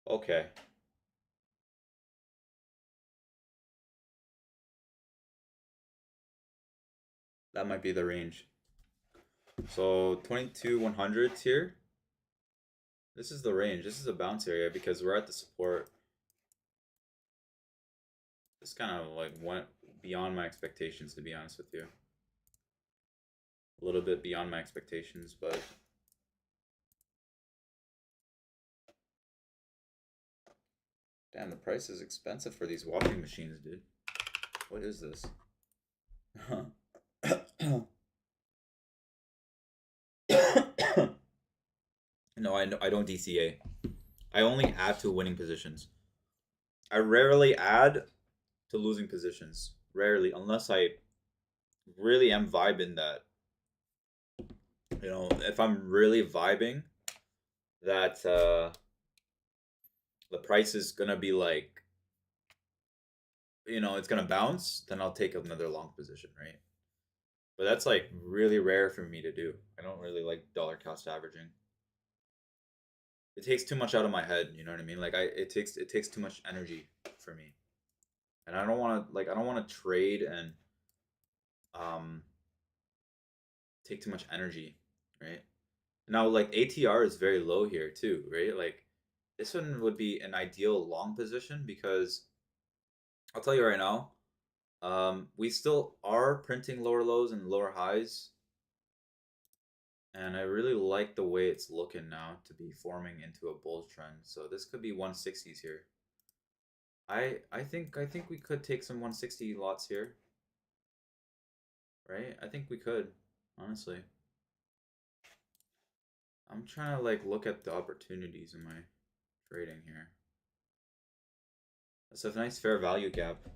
Okay, that might be the range. So 22 100s here. This is the range. This is a bounce area because we're at the support. This kind of like went beyond my expectations, to be honest with you. A little bit beyond my expectations, but damn, the price is expensive for these washing machines, dude. What is this? No, I don't DCA. I only add to winning positions. I rarely add to losing positions. Rarely, unless I really am vibing that. You know, if I'm really vibing that the price is gonna be like, you know, it's gonna bounce, then I'll take another long position, right? But that's like really rare for me to do. I don't really like dollar cost averaging. It takes too much out of my head, you know what I mean? Like it takes too much energy for me. And I don't want to trade and um take too much energy, right? Now like ATR is very low here too, right? Like this one would be an ideal long position because I'll tell you right now, we still are printing lower lows and lower highs, and I really like the way it's looking now to be forming into a bull trend. So this could be 160s here. I think we could take some 160 lots here, right? I think we could, honestly. I'm trying to like look at the opportunities in my trading here. That's a nice fair value gap.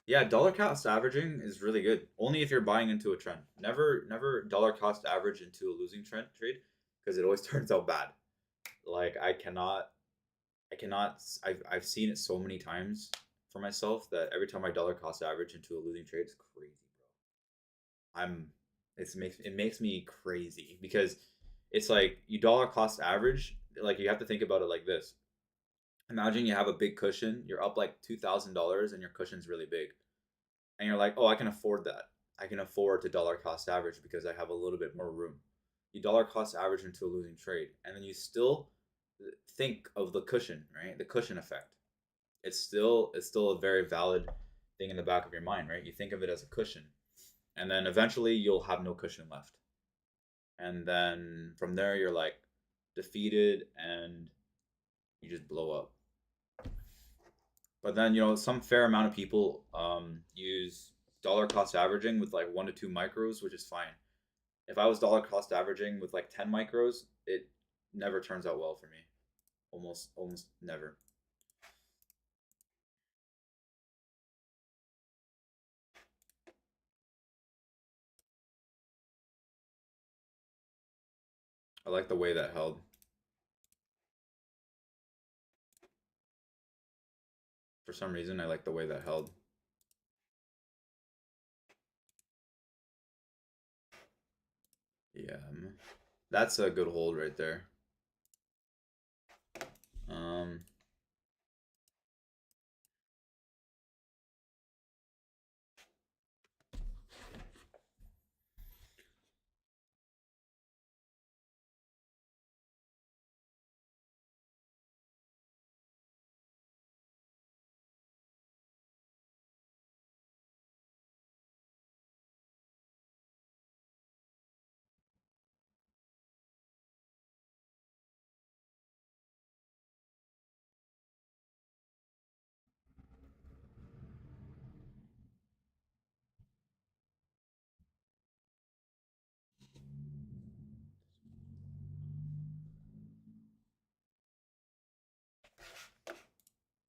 Yeah, dollar cost averaging is really good. Only if you're buying into a trend. Never dollar cost average into a losing trend trade because it always turns out bad. Like I've seen it so many times for myself that every time I dollar cost average into a losing trade, it's crazy, bro. It makes me crazy because it's like you dollar cost average, like you have to think about it like this. Imagine you have a big cushion, you're up like $2,000 and your cushion's really big. And you're like, oh, I can afford that. I can afford to dollar cost average because I have a little bit more room. You dollar cost average into a losing trade, and then you still think of the cushion, right? The cushion effect. It's still a very valid thing in the back of your mind, right? You think of it as a cushion, and then eventually you'll have no cushion left, and then from there you're like defeated and you just blow up. But then some fair amount of people use dollar cost averaging with like 1 to 2 micros, which is fine. If I was dollar cost averaging with like 10 micros, it never turns out well for me. Almost never. I like the way that held. For some reason, I like the way that held. Yeah, that's a good hold right there. Um,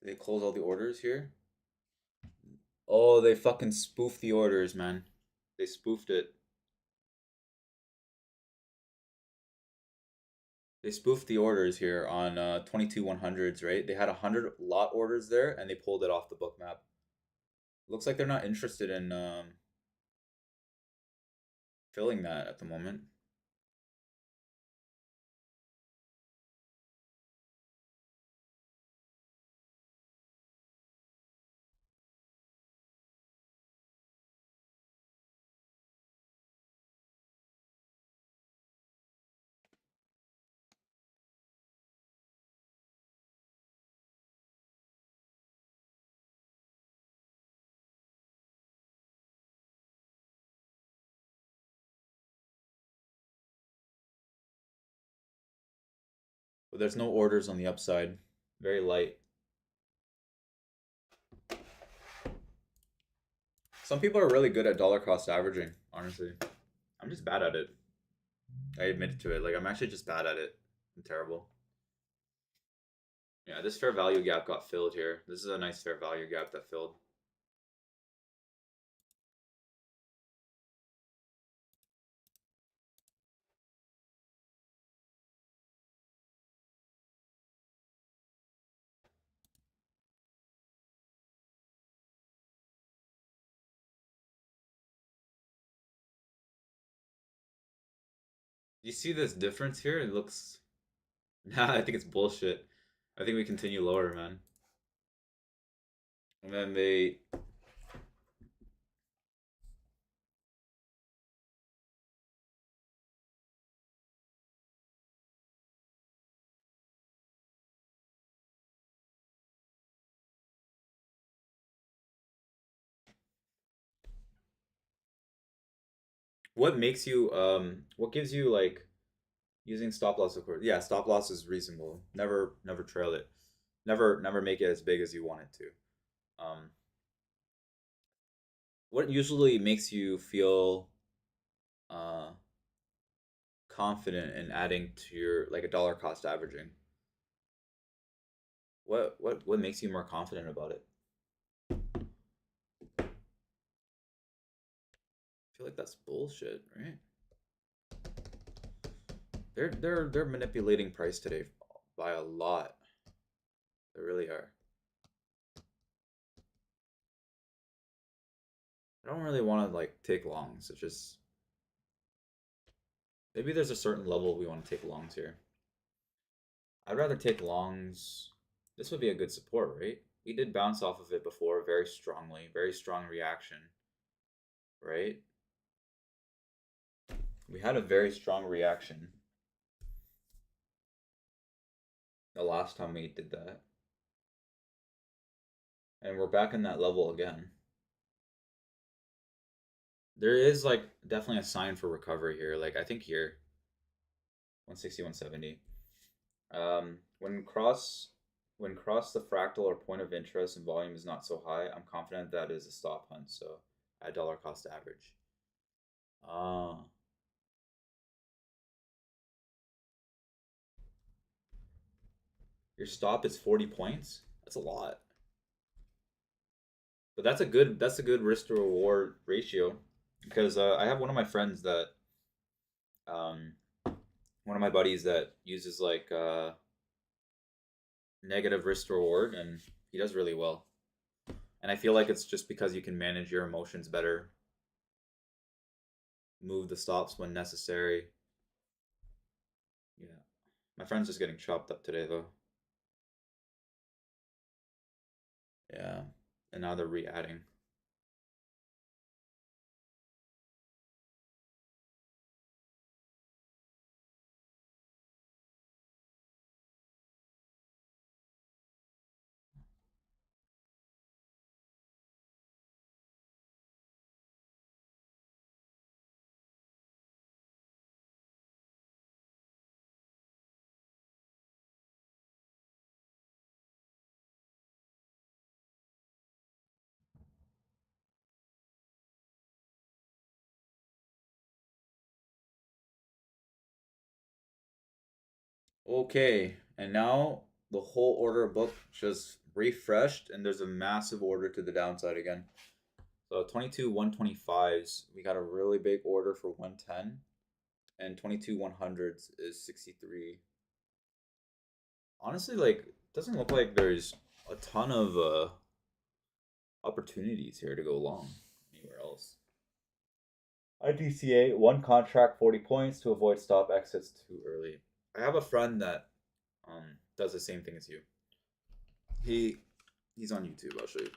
They close all the orders here. Oh, they fucking spoofed the orders, man. They spoofed it. They spoofed the orders here on 22 100s, right? They had 100 lot orders there and they pulled it off the book map. Looks like they're not interested in filling that at the moment. But there's no orders on the upside. Very light. Some people are really good at dollar cost averaging, honestly. I'm just bad at it. I admit to it. Like, I'm actually just bad at it. I'm terrible. Yeah, this fair value gap got filled here. This is a nice fair value gap that filled. You see this difference here? It looks. Nah, I think it's bullshit. I think we continue lower, man. And then they. What makes you what gives you like using stop loss, of course. Yeah, stop loss is reasonable. Never trail it. Never make it as big as you want it to. What usually makes you feel uh confident in adding to your like a dollar cost averaging? What makes you more confident about it? I feel like that's bullshit, right? They're manipulating price today by a lot. They really are. I don't really want to like take longs. It's just maybe there's a certain level we want to take longs here. I'd rather take longs. This would be a good support, right? We did bounce off of it before very strongly, very strong reaction, right? We had a very strong reaction the last time we did that. And we're back in that level again. There is like definitely a sign for recovery here. Like I think here, 160, 170. When cross the fractal or point of interest and volume is not so high, I'm confident that is a stop hunt. So at dollar cost average. Ah, your stop is 40 points. That's a lot. But that's a good risk to reward ratio because I have one of my friends that um one of my buddies that uses like negative risk to reward and he does really well. And I feel like it's just because you can manage your emotions better, move the stops when necessary. Yeah. My friend's just getting chopped up today though. Yeah. And now they're re-adding. Okay. And now the whole order book just refreshed, and there's a massive order to the downside again. So 22 125s, we got a really big order for 110, and 22 100s is 63. Honestly, like, doesn't look like there's a ton of opportunities here to go long anywhere else. IDCA, one contract, 40 points to avoid stop exits too early. I have a friend that does the same thing as you. He's on YouTube. I'll show you.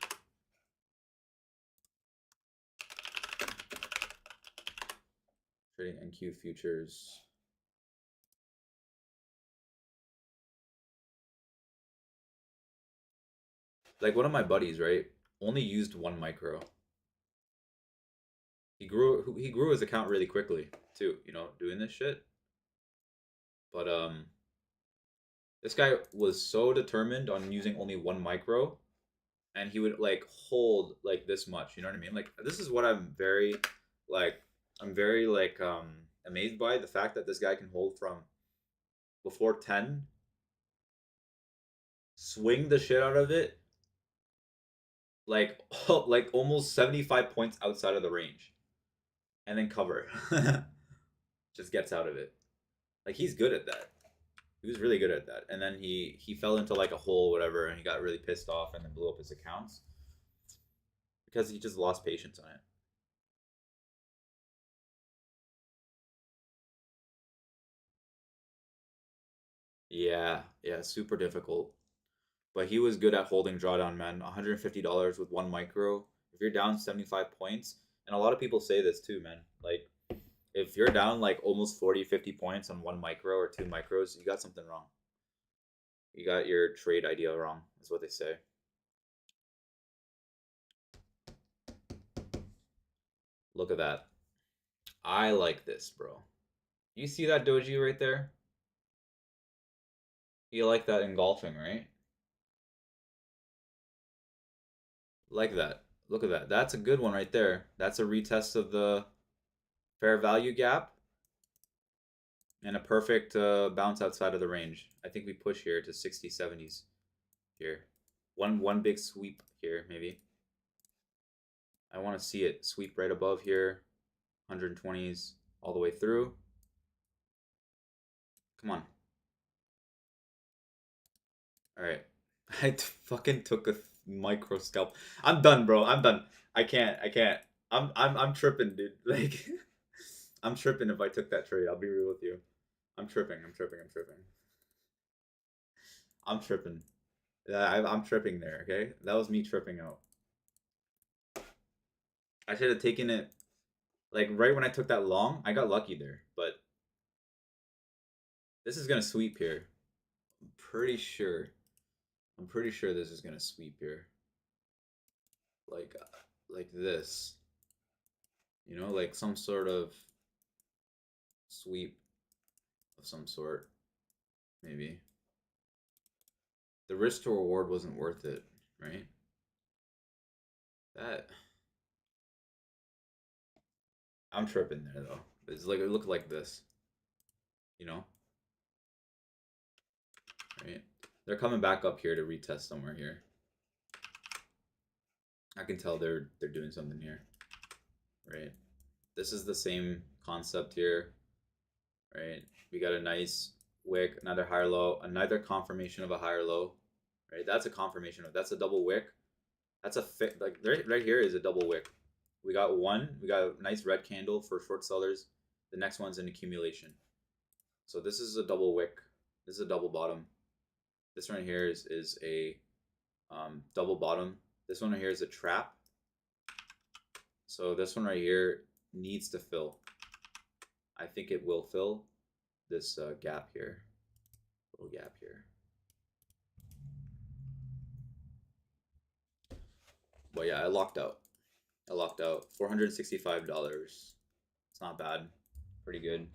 Trading NQ futures. Like one of my buddies, right? Only used one micro. He grew his account really quickly too, you know, doing this shit. But this guy was so determined on using only one micro, and he would like hold like this much, you know what I mean? Like this is what like I'm very like amazed by the fact that this guy can hold from before 10, swing the shit out of it, like like almost 75 points outside of the range, and then cover. Just gets out of it. Like he's good at that. He was really good at that. And then he fell into like a hole, whatever, and he got really pissed off and then blew up his accounts because he just lost patience on it. Yeah, yeah, super difficult. But he was good at holding drawdown, man. $150 with one micro. If you're down 75 points, and a lot of people say this too, man. Like if you're down like almost 40, 50 points on one micro or two micros, you got something wrong. You got your trade idea wrong, is what they say. Look at that. I like this, bro. You see that doji right there? You like that engulfing, right? Like that. Look at that. That's a good one right there. That's a retest of the fair value gap and a perfect bounce outside of the range. I think we push here to 60, 70s here. One big sweep here, maybe. I want to see it sweep right above here. 120s all the way through. Come on. All right. I fucking took a micro scalp. I'm done, bro. I'm done. I can't. I can't. I'm tripping, dude. Like I'm tripping if I took that trade. I'll be real with you. I'm tripping. I'm tripping. I'm tripping. I'm tripping. Yeah, I'm tripping there. Okay, that was me tripping out. I should have taken it like right when I took that long. I got lucky there, but this is gonna sweep here. I'm pretty sure. I'm pretty sure this is gonna sweep here. Like this. You know, like some sort of sweep of some sort, maybe. The risk to reward wasn't worth it, right? That I'm tripping there though. It's like it looked like this, you know, right? They're coming back up here to retest somewhere here. I can tell they're doing something here, right? This is the same concept here, right? We got a nice wick, another higher low, another confirmation of a higher low, right? That's a confirmation of that's a double wick. That's a fit like right here is a double wick. We got one, we got a nice red candle for short sellers. The next one's an accumulation. So this is a double wick. This is a double bottom. This one here is a double bottom. This one right here is a trap. So this one right here needs to fill. I think it will fill this gap here, little gap here. But yeah, I locked out. I locked out $465. It's not bad. Pretty good.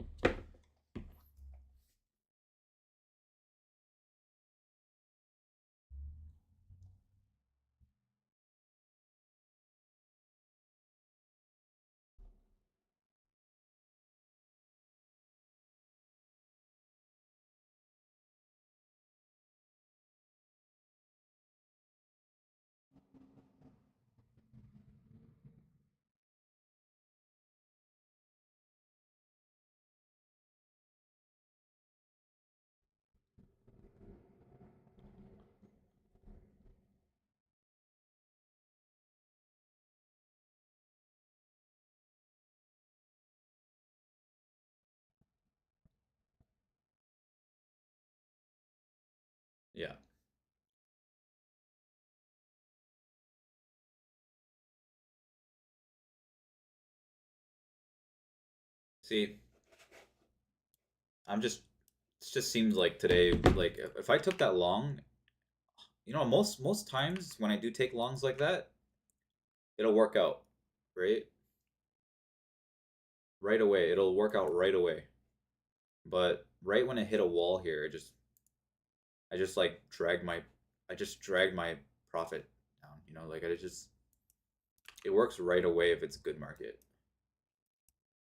Yeah. See, I'm just it just seems like today, like if I took that long, most times when I do take longs like that, it'll work out, right? Right away. It'll work out right away. But right when it hit a wall here, I just like I just dragged my profit down, like it works right away if it's a good market.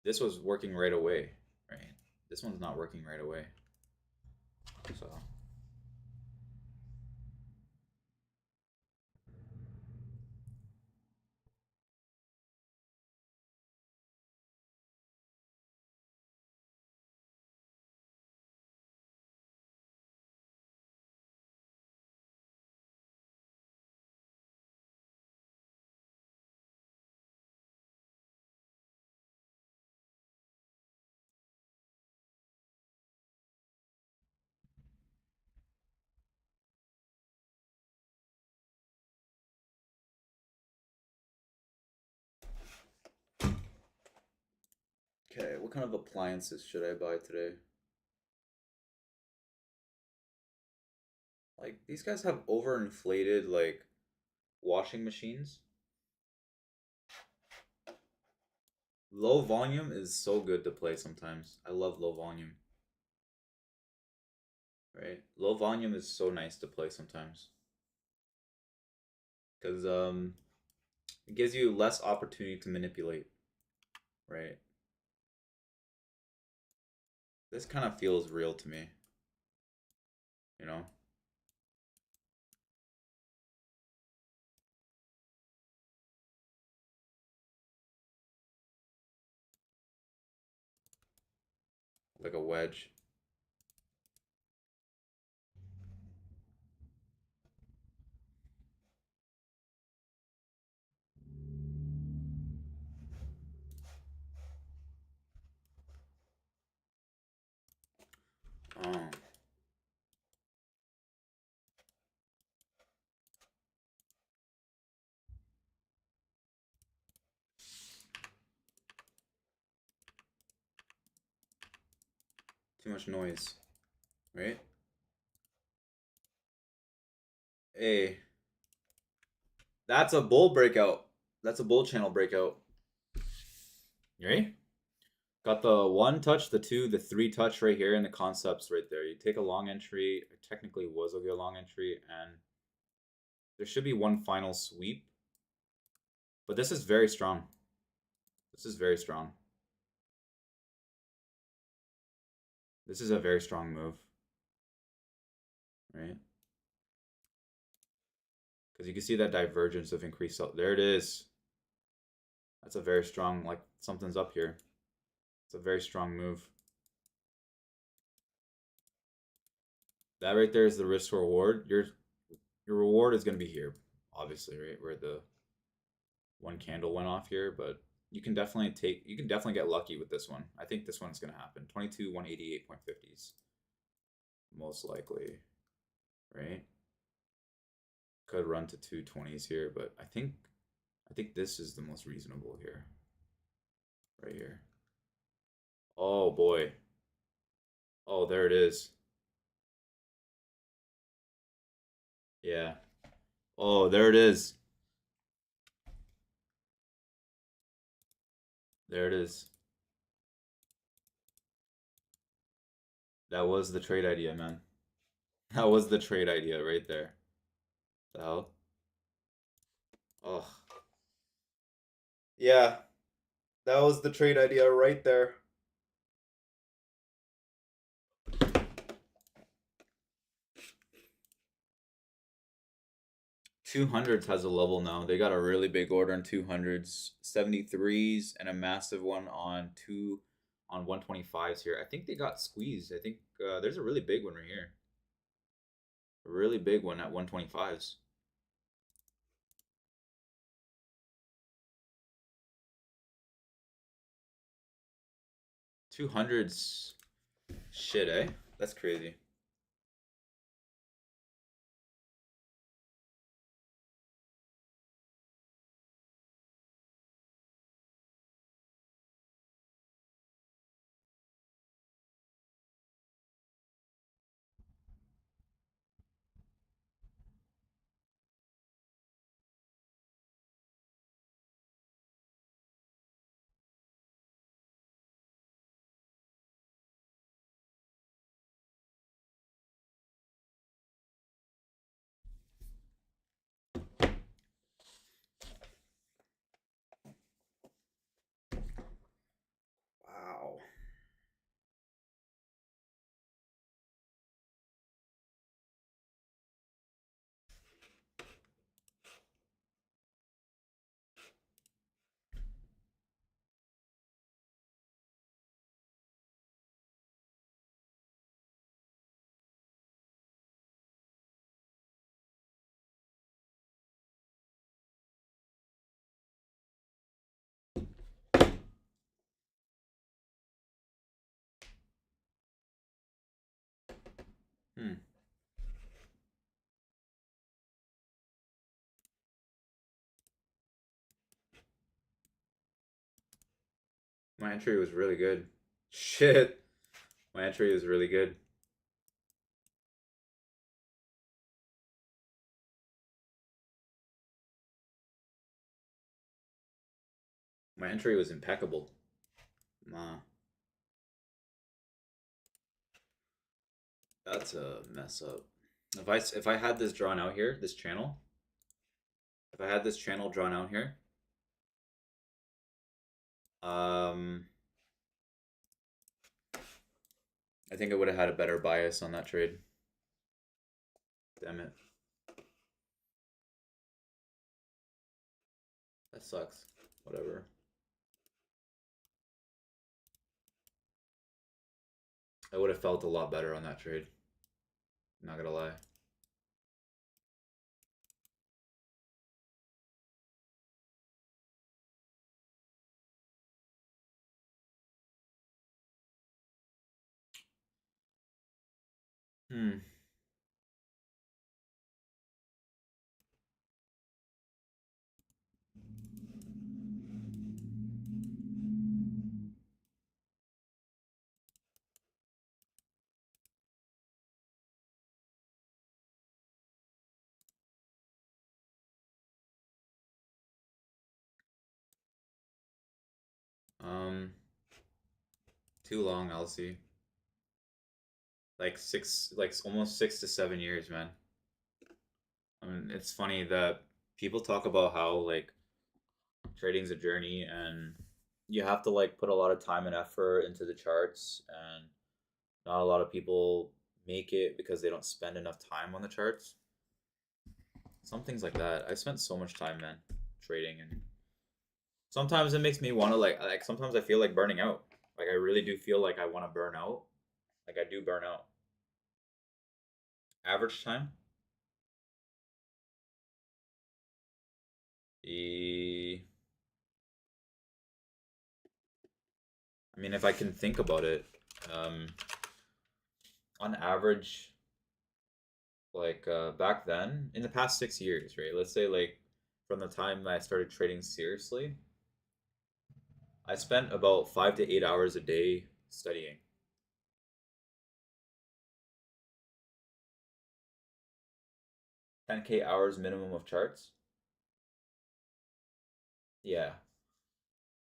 This was working right away, right? This one's not working right away. So, okay, what kind of appliances should I buy today? Like these guys have overinflated like washing machines. Low volume is so good to play sometimes. I love low volume, right? Low volume is so nice to play sometimes because it gives you less opportunity to manipulate, right? This kind of feels real to me, you know? Like a wedge. Oh, too much noise, right? Hey, that's a bull breakout. That's a bull channel breakout. You ready? Got the one touch, the two, the three touch right here, and the concepts right there. You take a long entry. It technically was a good long entry, and there should be one final sweep. But this is very strong. This is very strong. This is a very strong move, right? Because you can see that divergence of increased. There it is. That's a very strong, like something's up here. It's a very strong move. That right there is the risk reward. Your reward is going to be here, obviously, right where the one candle went off here, but you can definitely get lucky with this one. I think this one's going to happen. 22 188.50s most likely, right? Could run to 220s here, but I think this is the most reasonable here. Right here. Oh boy. Oh, there it is. Yeah. Oh, there it is. There it is. That was the trade idea, man. That was the trade idea right there. The hell? Oh. Yeah, that was the trade idea right there. 200s has a level now. They got a really big order in 200s, 73s, and a massive one on 125s here. I think they got squeezed. I think there's a really big one right here. A really big one at 125s. 200s. Shit, eh? That's crazy. Hmm. My entry was really good. Shit. My entry was really good. My entry was impeccable. Nah, that's a mess up. If I had this drawn out here, this channel, if I had this channel drawn out here, um, I think I would have had a better bias on that trade. Damn it. That sucks. Whatever. I would have felt a lot better on that trade. Not gonna lie. Hmm. Um. Too long, LC. Like almost 6 to 7 years, man. I mean, it's funny that people talk about how like trading's a journey and you have to like put a lot of time and effort into the charts, and not a lot of people make it because they don't spend enough time on the charts. Some things like that. I spent so much time, man, trading, and sometimes it makes me want to like sometimes I feel like burning out. Like I really do feel like I want to burn out. Like I do burn out. Average time? E I mean, if I can think about it, um, on average, like back then, in the past 6 years, right? Let's say like from the time I started trading seriously, I spent about 5 to 8 hours a day studying. 10K hours minimum of charts. Yeah.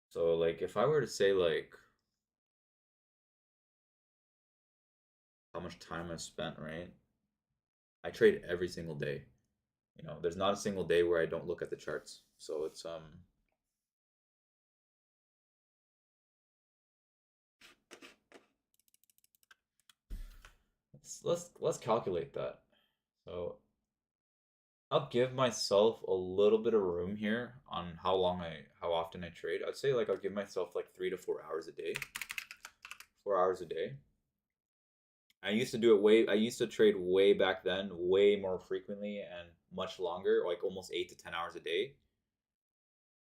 So like if I were to say like how much time I spent, right? I trade every single day. There's not a single day where I don't look at the charts. So it's let's calculate that. So I'll give myself a little bit of room here on how often I trade. I'd say like I'll give myself like 3 to 4 hours a day. 4 hours a day. I used to trade way back then, way more frequently and much longer, like almost 8 to 10 hours a day.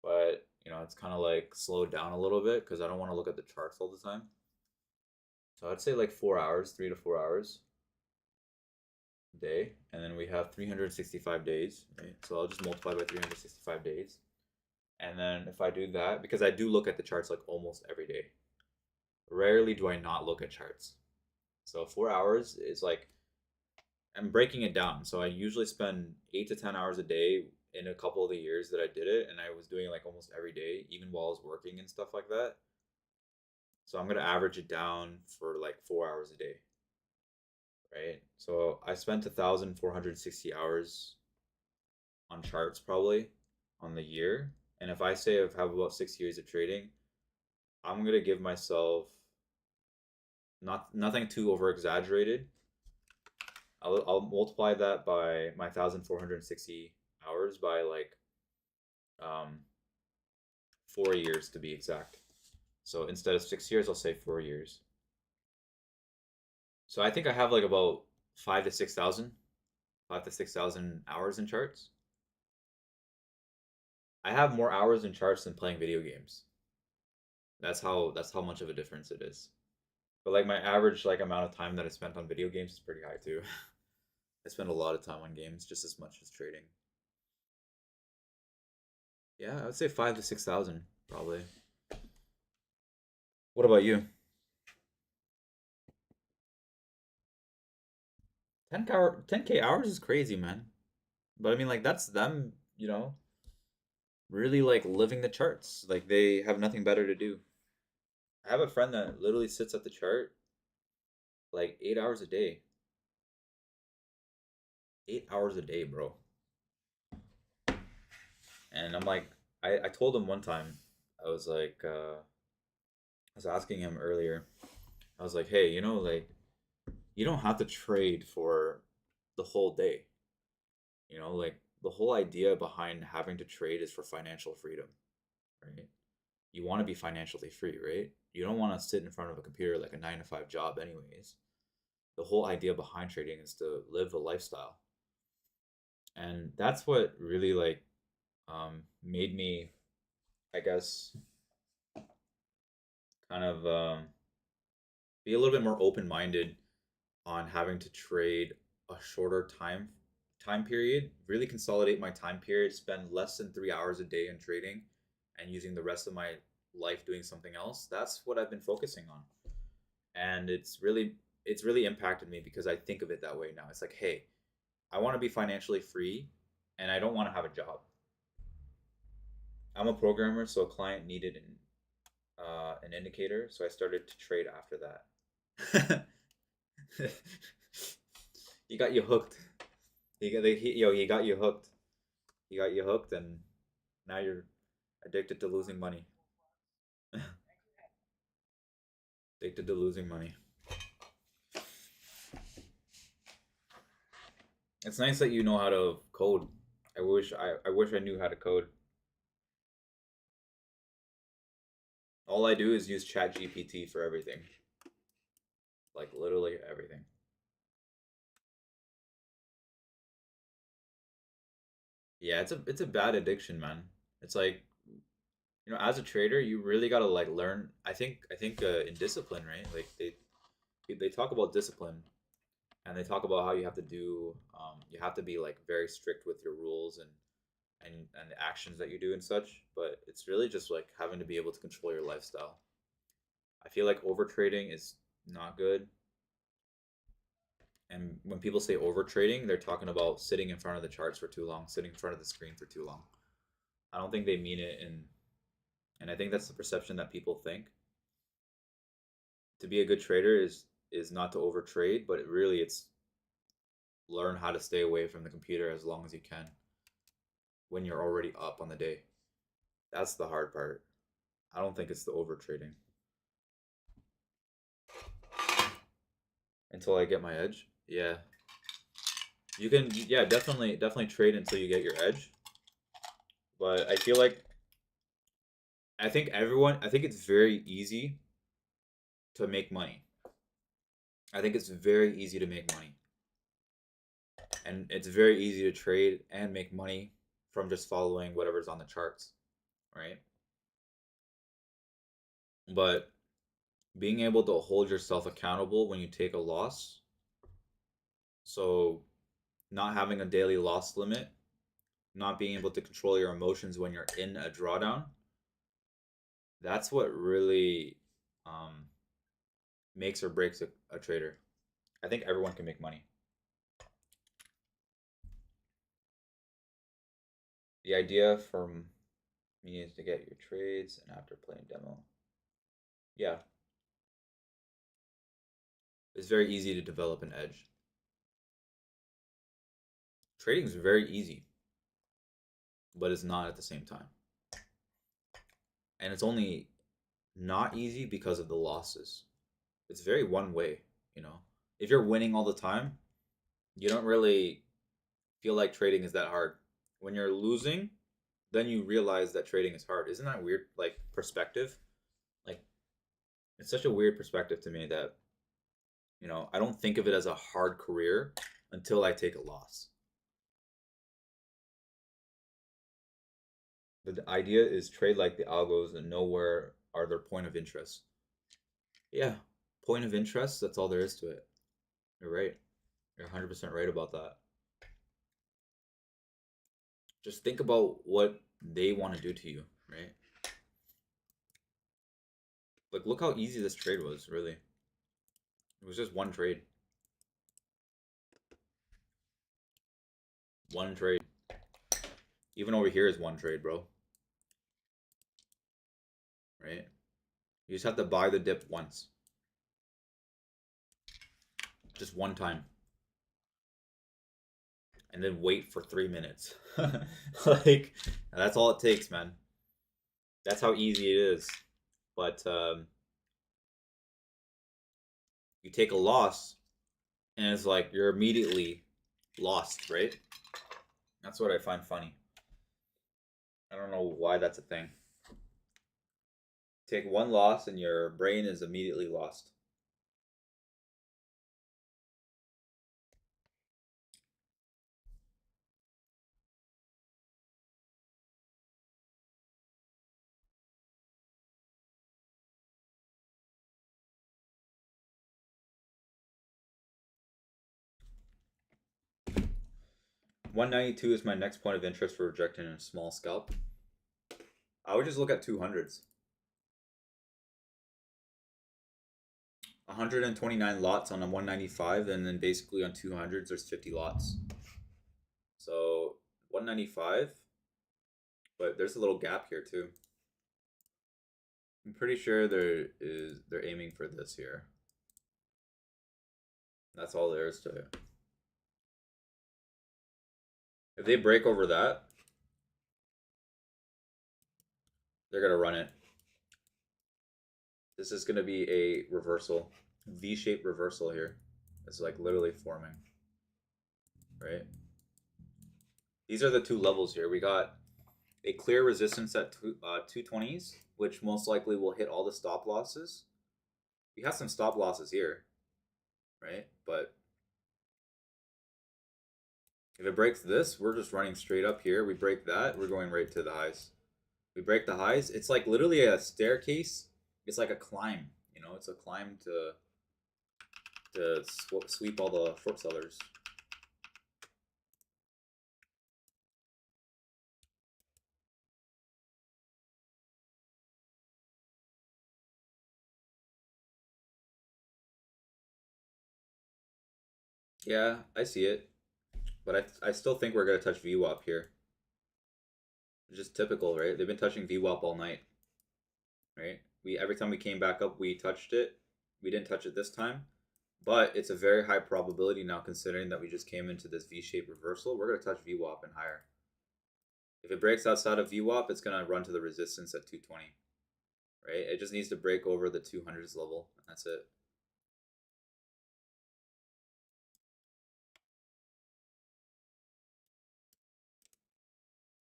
But it's kind of like slowed down a little bit because I don't want to look at the charts all the time. So I'd say like 4 hours, 3 to 4 hours a day, and then we have 365 days, right? So I'll just multiply by 365 days. And then if I do that, because I do look at the charts like almost every day, rarely do I not look at charts. So 4 hours is like I'm breaking it down. So I usually spend 8 to 10 hours a day in a couple of the years that I did it, and I was doing it like almost every day, even while I was working and stuff like that. So I'm gonna average it down for like 4 hours a day, right? So I spent 1,460 hours on charts probably on the year. And if I say I've have about 6 years of trading, I'm gonna give myself nothing too over exaggerated. I'll multiply that by my 1,460 hours by like um 4 years to be exact. So instead of 6 years, I'll say 4 years. So I think I have like about 5 to 6 thousand hours in charts. I have more hours in charts than playing video games. That's how much of a difference it is. But like my average like amount of time that I spent on video games is pretty high too. I spend a lot of time on games, just as much as trading. Yeah, I would say 5 to 6 thousand probably. What about you? 10K hours is crazy, man. But I mean, like that's them, really like living the charts. Like they have nothing better to do. I have a friend that literally sits at the chart like 8 hours a day. 8 hours a day, bro. And I'm like, I told him one time, I was like, I was asking him earlier. I was like, hey, like you don't have to trade for the whole day. Like the whole idea behind having to trade is for financial freedom, right? You want to be financially free, right? You don't want to sit in front of a computer like a 9 to 5 job, anyways. The whole idea behind trading is to live a lifestyle. And that's what really like made me, I guess, kind of be a little bit more open minded on having to trade a shorter time period, really consolidate my time period, spend less than 3 hours a day in trading and using the rest of my life doing something else. That's what I've been focusing on. And it's really impacted me because I think of it that way now. It's like, hey, I want to be financially free and I don't want to have a job. I'm a programmer, so a client needed an indicator, so I started to trade after that. He got you hooked. He got you hooked. He got you hooked, and now you're addicted to losing money. Addicted to losing money. It's nice that you know how to code. I wish I knew how to code. All I do is use Chat GPT for everything. Like literally everything. Yeah, it's a bad addiction, man. It's like, as a trader, you really gotta like learn. I think in discipline, right? Like they talk about discipline, and they talk about how you have to be like very strict with your rules and the actions that you do and such. But it's really just like having to be able to control your lifestyle. I feel like over trading is not good. And when people say over trading, they're talking about sitting in front of the charts for too long, sitting in front of the screen for too long. I don't think they mean it and I think that's the perception that people think. To be a good trader is not to overtrade, but it's learn how to stay away from the computer as long as you can when you're already up on the day. That's the hard part. I don't think it's the overtrading. Until I get my edge. Yeah. You can, yeah, definitely trade until you get your edge. But I feel like I think it's very easy to make money. I think it's very easy to make money. And it's very easy to trade and make money from just following whatever's on the charts, right? But being able to hold yourself accountable when you take a loss, so not having a daily loss limit, not being able to control your emotions when you're in a drawdown, that's what really um, makes or breaks a trader. I think everyone can make money. The idea from me is to get your trades and after playing demo. Yeah, it's very easy to develop an edge. Trading is very easy, but it's not at the same time. And it's only not easy because of the losses. It's very one way, you know. If you're winning all the time, you don't really feel like trading is that hard. When you're losing, then you realize that trading is hard. Isn't that weird? Like perspective? Like it's such a weird perspective to me that, I don't think of it as a hard career until I take a loss. The idea is trade like the algos and know where are their point of interest. Yeah, Point of interest, that's all there is to it. You're right. You're 100% right about that. Just think about what they want to do to you, right? Like, look how easy this trade was, really. It was just one trade. One trade. Even over here is one trade, bro. Right? You just have to buy the dip once. Just one time. And then wait for 3 minutes. Like, that's all it takes, man. That's how easy it is. But you take a loss, and it's like you're immediately lost, right? That's what I find funny. I don't know why that's a thing. Take one loss, and your brain is immediately lost. $192 is my next point of interest for rejecting a small scalp. I would just look at 200s. 129 lots on a 195, and then basically on 200s there's 50 lots. So 195, but there's a little gap here too. I'm pretty sure they're aiming for this here. That's all there is to it. If they break over that, they're gonna run it. This is gonna be a reversal, V-shaped reversal here. It's like literally forming, right? These are the two levels here. We got a clear resistance at 220s, which most likely will hit all the stop losses. We have some stop losses here, right? But if it breaks this, we're just running straight up here. We break that, we're going right to the highs. We break the highs. It's like literally a staircase. It's like a climb, you know. It's a climb to sweep all the short sellers. Yeah, I see it, but I still think we're gonna touch VWAP here. It's just typical, right? They've been touching VWAP all night, right? Every time we came back up, we touched it. We didn't touch it this time, but it's a very high probability now, considering that we just came into this V-shaped reversal. We're gonna touch VWAP and higher. If it breaks outside of VWAP, it's gonna run to the resistance at 220, right? It just needs to break over the 200s level, and that's it.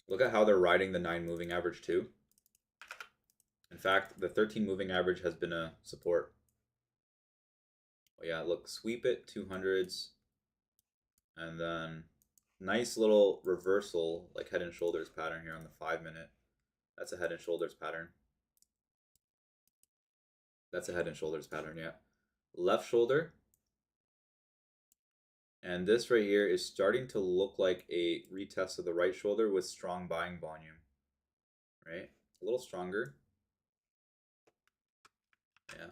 Look at how they're riding the 9 moving average too. In fact, the 13 moving average has been a support. Oh yeah, look, sweep it, 200s, and then nice little reversal, like head and shoulders pattern here on the 5-minute. That's a head and shoulders pattern. That's a head and shoulders pattern, yeah. Left shoulder. And this right here is starting to look like a retest of the right shoulder with strong buying volume, right? A little stronger. Yeah.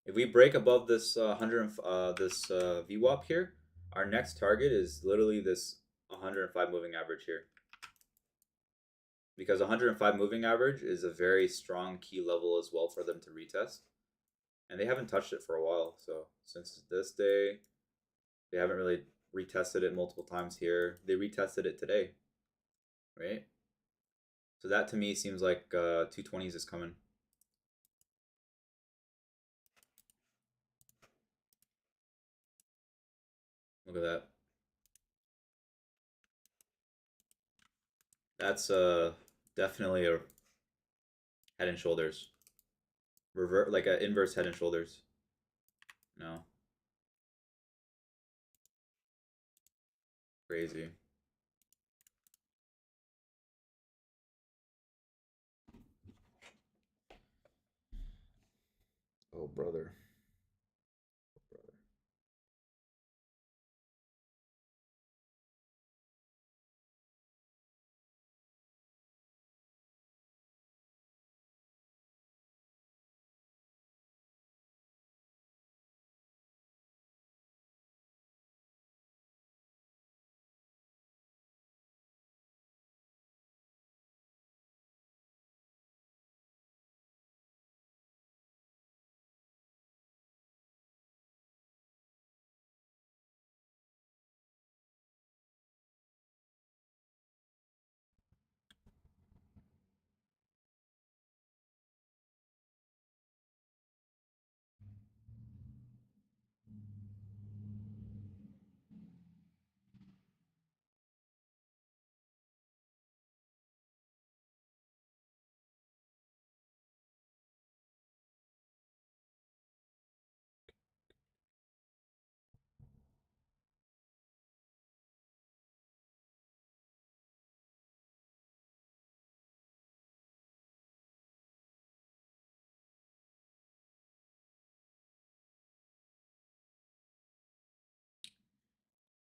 If we break above this 100 this VWAP here, our next target is literally this 105 moving average here. Because 105 moving average is a very strong key level as well for them to retest. And they haven't touched it for a while. So since this day, they haven't really retested it multiple times here. They retested it today, right? So that to me seems like 220s is coming. Look at that. That's definitely a head and shoulders. Revert, like an inverse head and shoulders. No. Crazy. Oh, brother.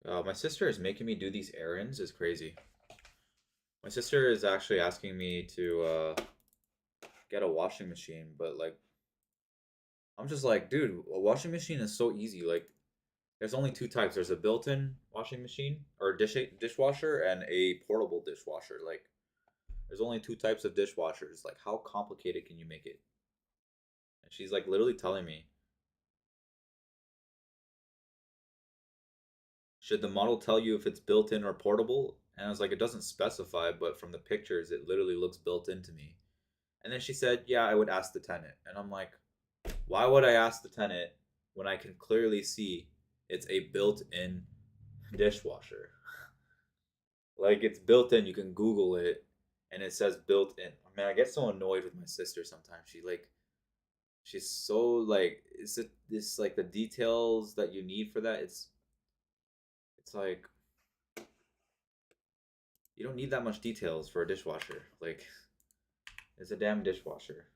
My sister is making me do these errands. Is crazy. My sister is actually asking me to get a washing machine, but like I'm just like, dude, a washing machine is so easy. Like, there's only two types. There's a built-in washing machine or dishwasher and a portable dishwasher. Like, there's only two types of dishwashers. Like, how complicated can you make it? And she's like literally telling me, should the model tell you if it's built-in or portable? And I was like, it doesn't specify, but from the pictures, it literally looks built into me. And then she said, yeah, I would ask the tenant. And I'm like, why would I ask the tenant when I can clearly see it's a built-in dishwasher? Like it's built in, you can Google it and it says built in. Man, I get so annoyed with my sister sometimes. She's so like is it this like the details that you need for that? It's like you don't need that much details for a dishwasher. Like it's a damn dishwasher.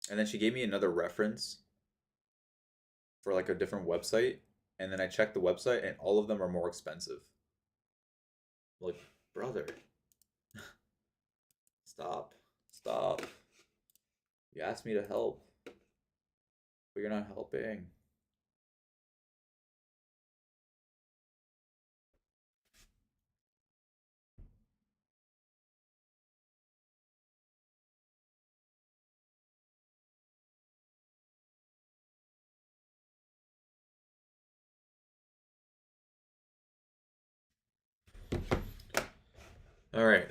And then she gave me another reference for like a different website, and then I checked the website and all of them are more expensive. Like, brother, stop. Stop. You asked me to help, but you're not helping. All right.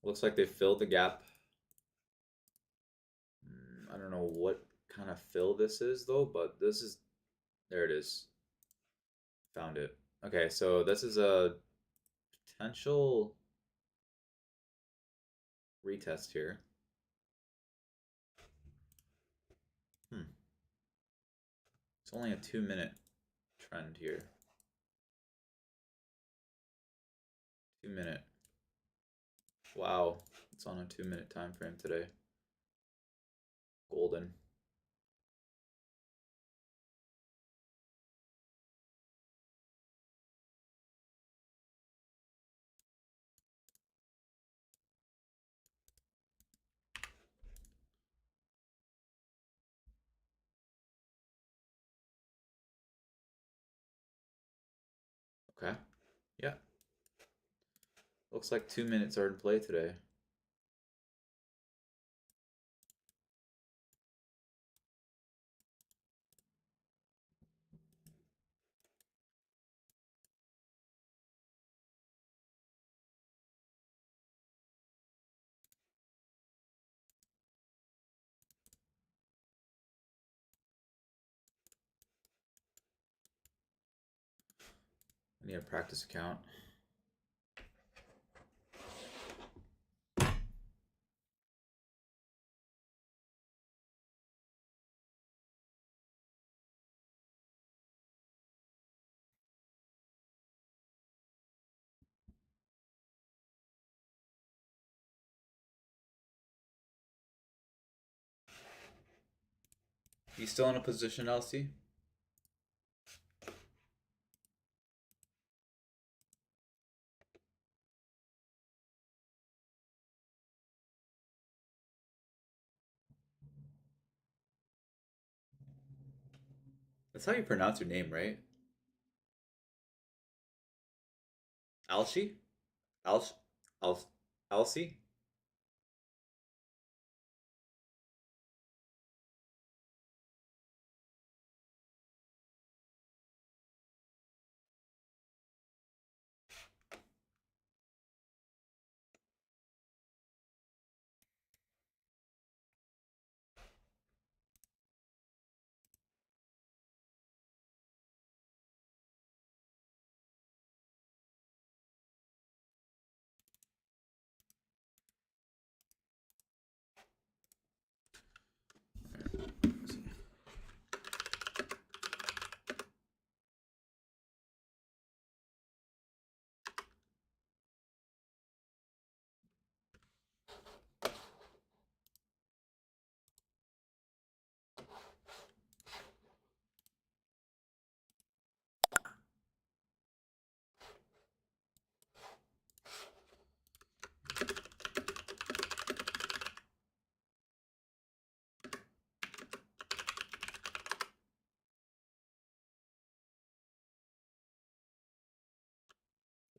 Looks like they filled the gap. I don't know what kind of fill this is though, but this is there it is. Found it. Okay, so this is a potential retest here. Hmm. It's only a 2-minute trend here. 2-minute. Wow, it's on a 2-minute time frame today. Golden. Okay. Yeah. Looks like 2 minutes are in play today. I need a practice account. You still in a position, LC? That's how you pronounce your name, right? Alshi? Alsh? Al Elsie?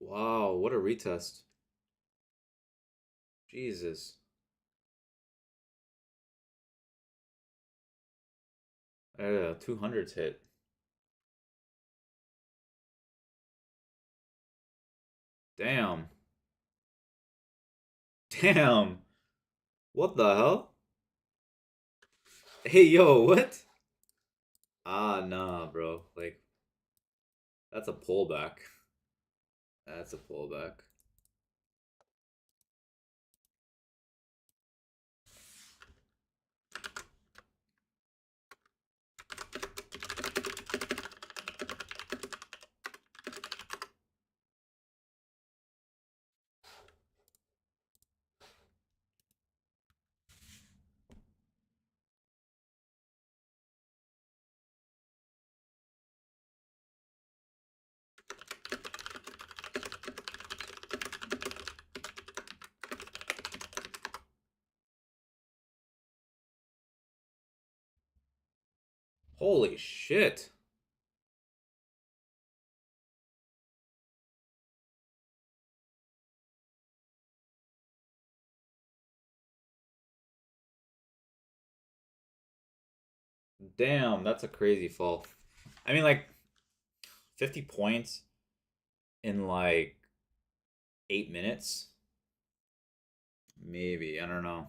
Wow, what a retest. Jesus. 200's hit. Damn. Damn. What the hell? Hey, yo, what? Ah, nah, bro. Like, that's a pullback. That's a pullback. Holy shit. Damn, that's a crazy fall. I mean, like, 50 points in like 8 minutes? Maybe. I don't know.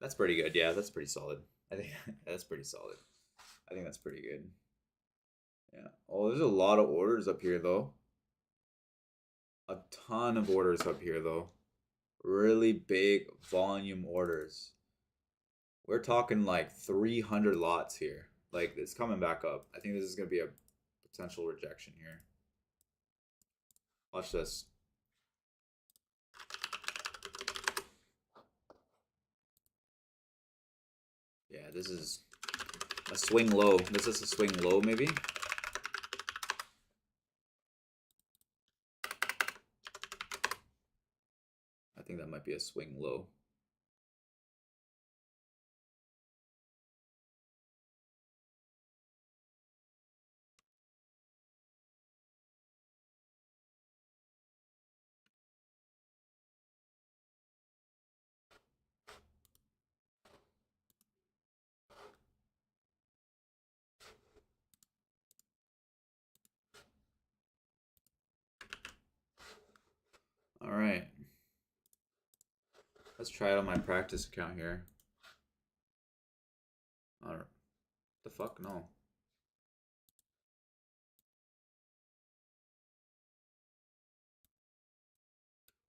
That's pretty good. Yeah, that's pretty solid. I think that's pretty solid. I think that's pretty good. Yeah. Oh, there's a lot of orders up here, though. A ton of orders up here, though. Really big volume orders. We're talking like 300 lots here. Like, it's coming back up. I think this is going to be a potential rejection here. Watch this. Yeah, this is a swing low. This is a swing low, maybe? I think that might be a swing low. All right. Let's try it on my practice account here. The fuck? No.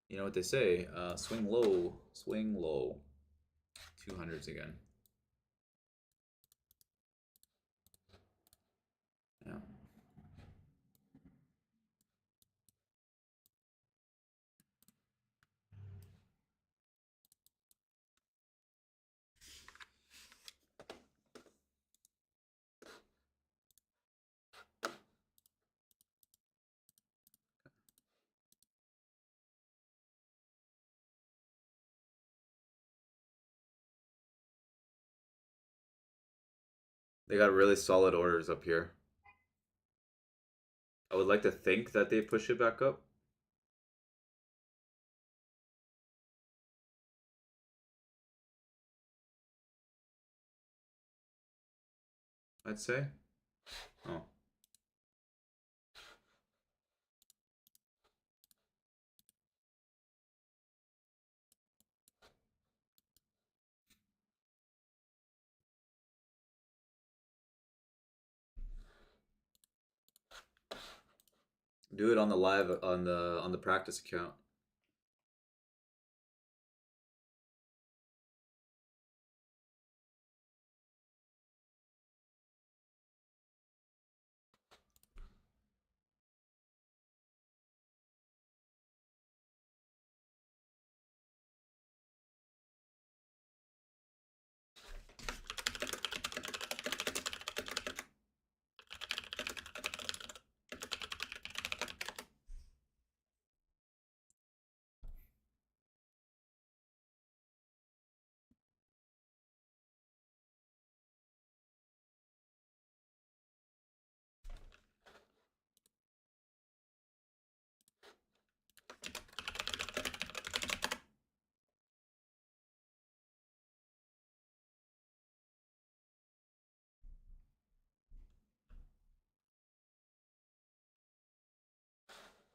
You know what they say? Swing low, swing low. 200s again. Yeah. They got really solid orders up here. I would like to think that they push it back up. I'd say. Oh. Do it on the live on the practice account.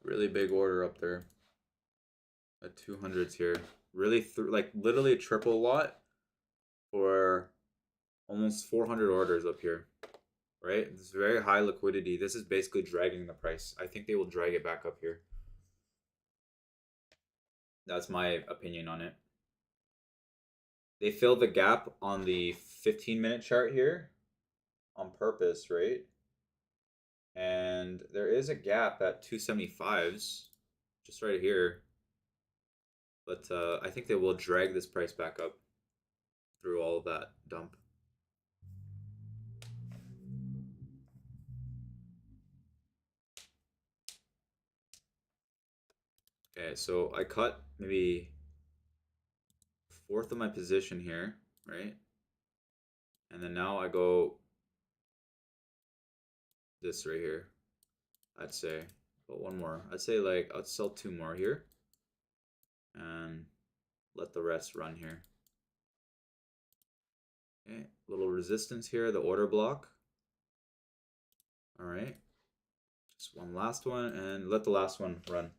Really big order up there. At 200s here. Really, like literally a triple lot for almost 400 orders up here. Right? It's very high liquidity. This is basically dragging the price. I think they will drag it back up here. That's my opinion on it. They filled the gap on the 15-minute chart here on purpose, right? And there is a gap at 275s just right here. But I think they will drag this price back up through all of that dump. Okay, so I cut maybe fourth of my position here, right? And then now I go this right here, I'd say. But one more. I'd say like I'd sell two more here and let the rest run here. Okay, little resistance here, the order block. All right, just one last one and let the last one run.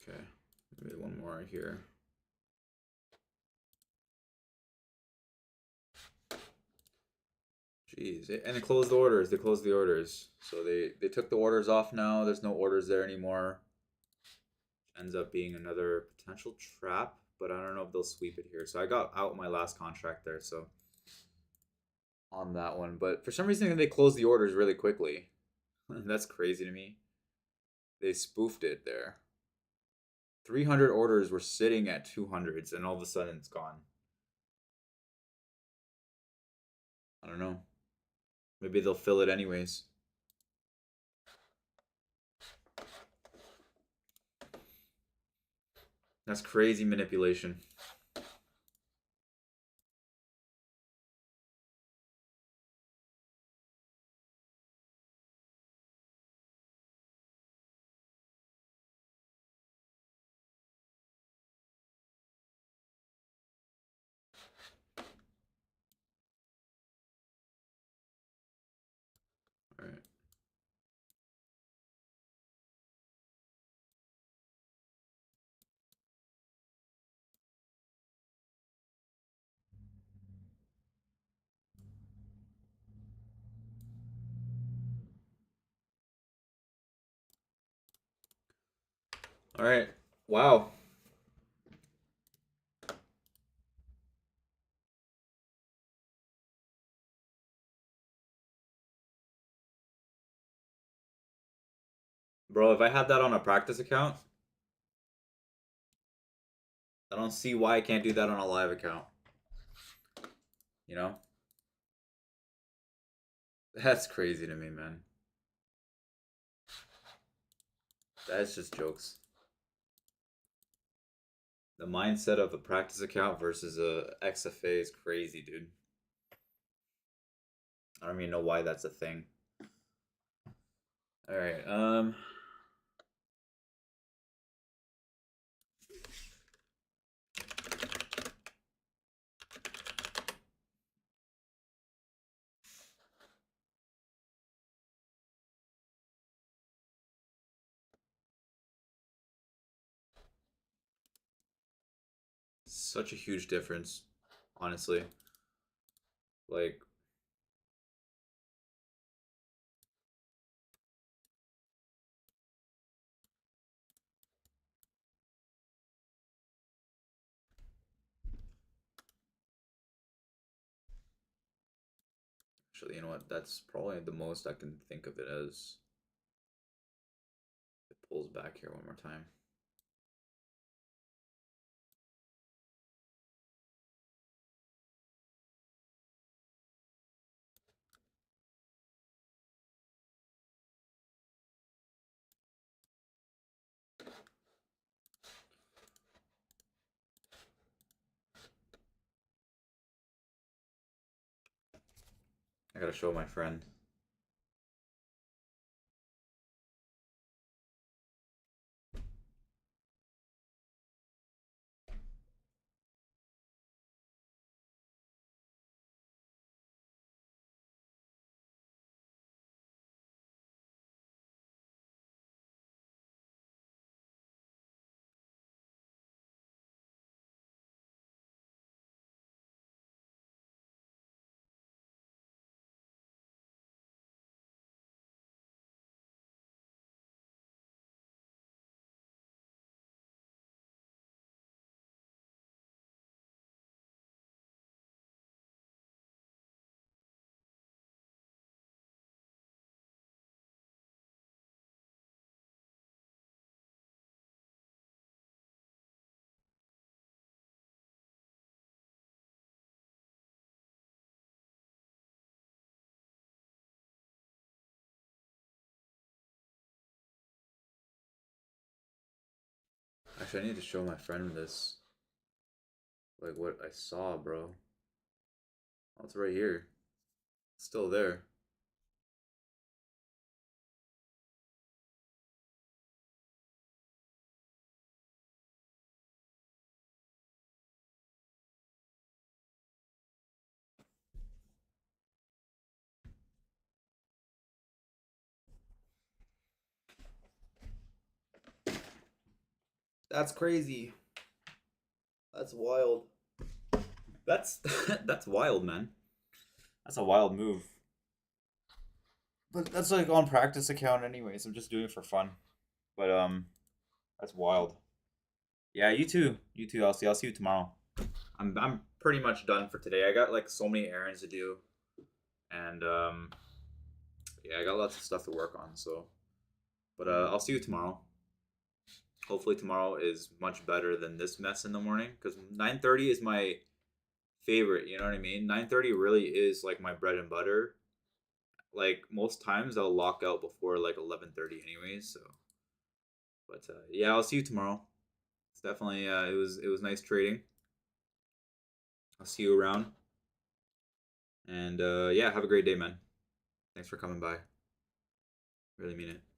Okay, maybe one more here. Jeez, and they closed the orders. They closed the orders. So they took the orders off now. There's no orders there anymore. Ends up being another potential trap, but I don't know if they'll sweep it here. So I got out my last contract there, so on that one. But for some reason they closed the orders really quickly. That's crazy to me. They spoofed it there. 300 orders were sitting at 200s and all of a sudden it's gone. I don't know. Maybe they'll fill it anyways. That's crazy manipulation. All right. All right. Wow. Bro, if I had that on a practice account, I don't see why I can't do that on a live account. You know? That's crazy to me, man. That's just jokes. The mindset of a practice account versus a XFA is crazy, dude. I don't even know why that's a thing. All right. Such a huge difference, honestly. Like, actually, you know what? That's probably the most I can think of it as. It pulls back here one more time. I gotta show my friend. Actually, I need to show my friend this. Like what I saw, bro. Oh, it's right here. It's still there. That's crazy. That's wild. That's that's wild, man. That's a wild move. But that's like on practice account anyways. I'm just doing it for fun. But that's wild. Yeah, you too. You too, Elsie. I'll see you tomorrow. I'm pretty much done for today. I got like so many errands to do. And yeah, I got lots of stuff to work on, so but I'll see you tomorrow. Hopefully tomorrow is much better than this mess in the morning cuz 9:30 is my favorite, you know what I mean? 9:30 really is like my bread and butter. Like most times I'll lock out before like 11:30 anyways, so but yeah, I'll see you tomorrow. It's definitely it was nice trading. I'll see you around. And yeah, have a great day, man. Thanks for coming by. Really mean it.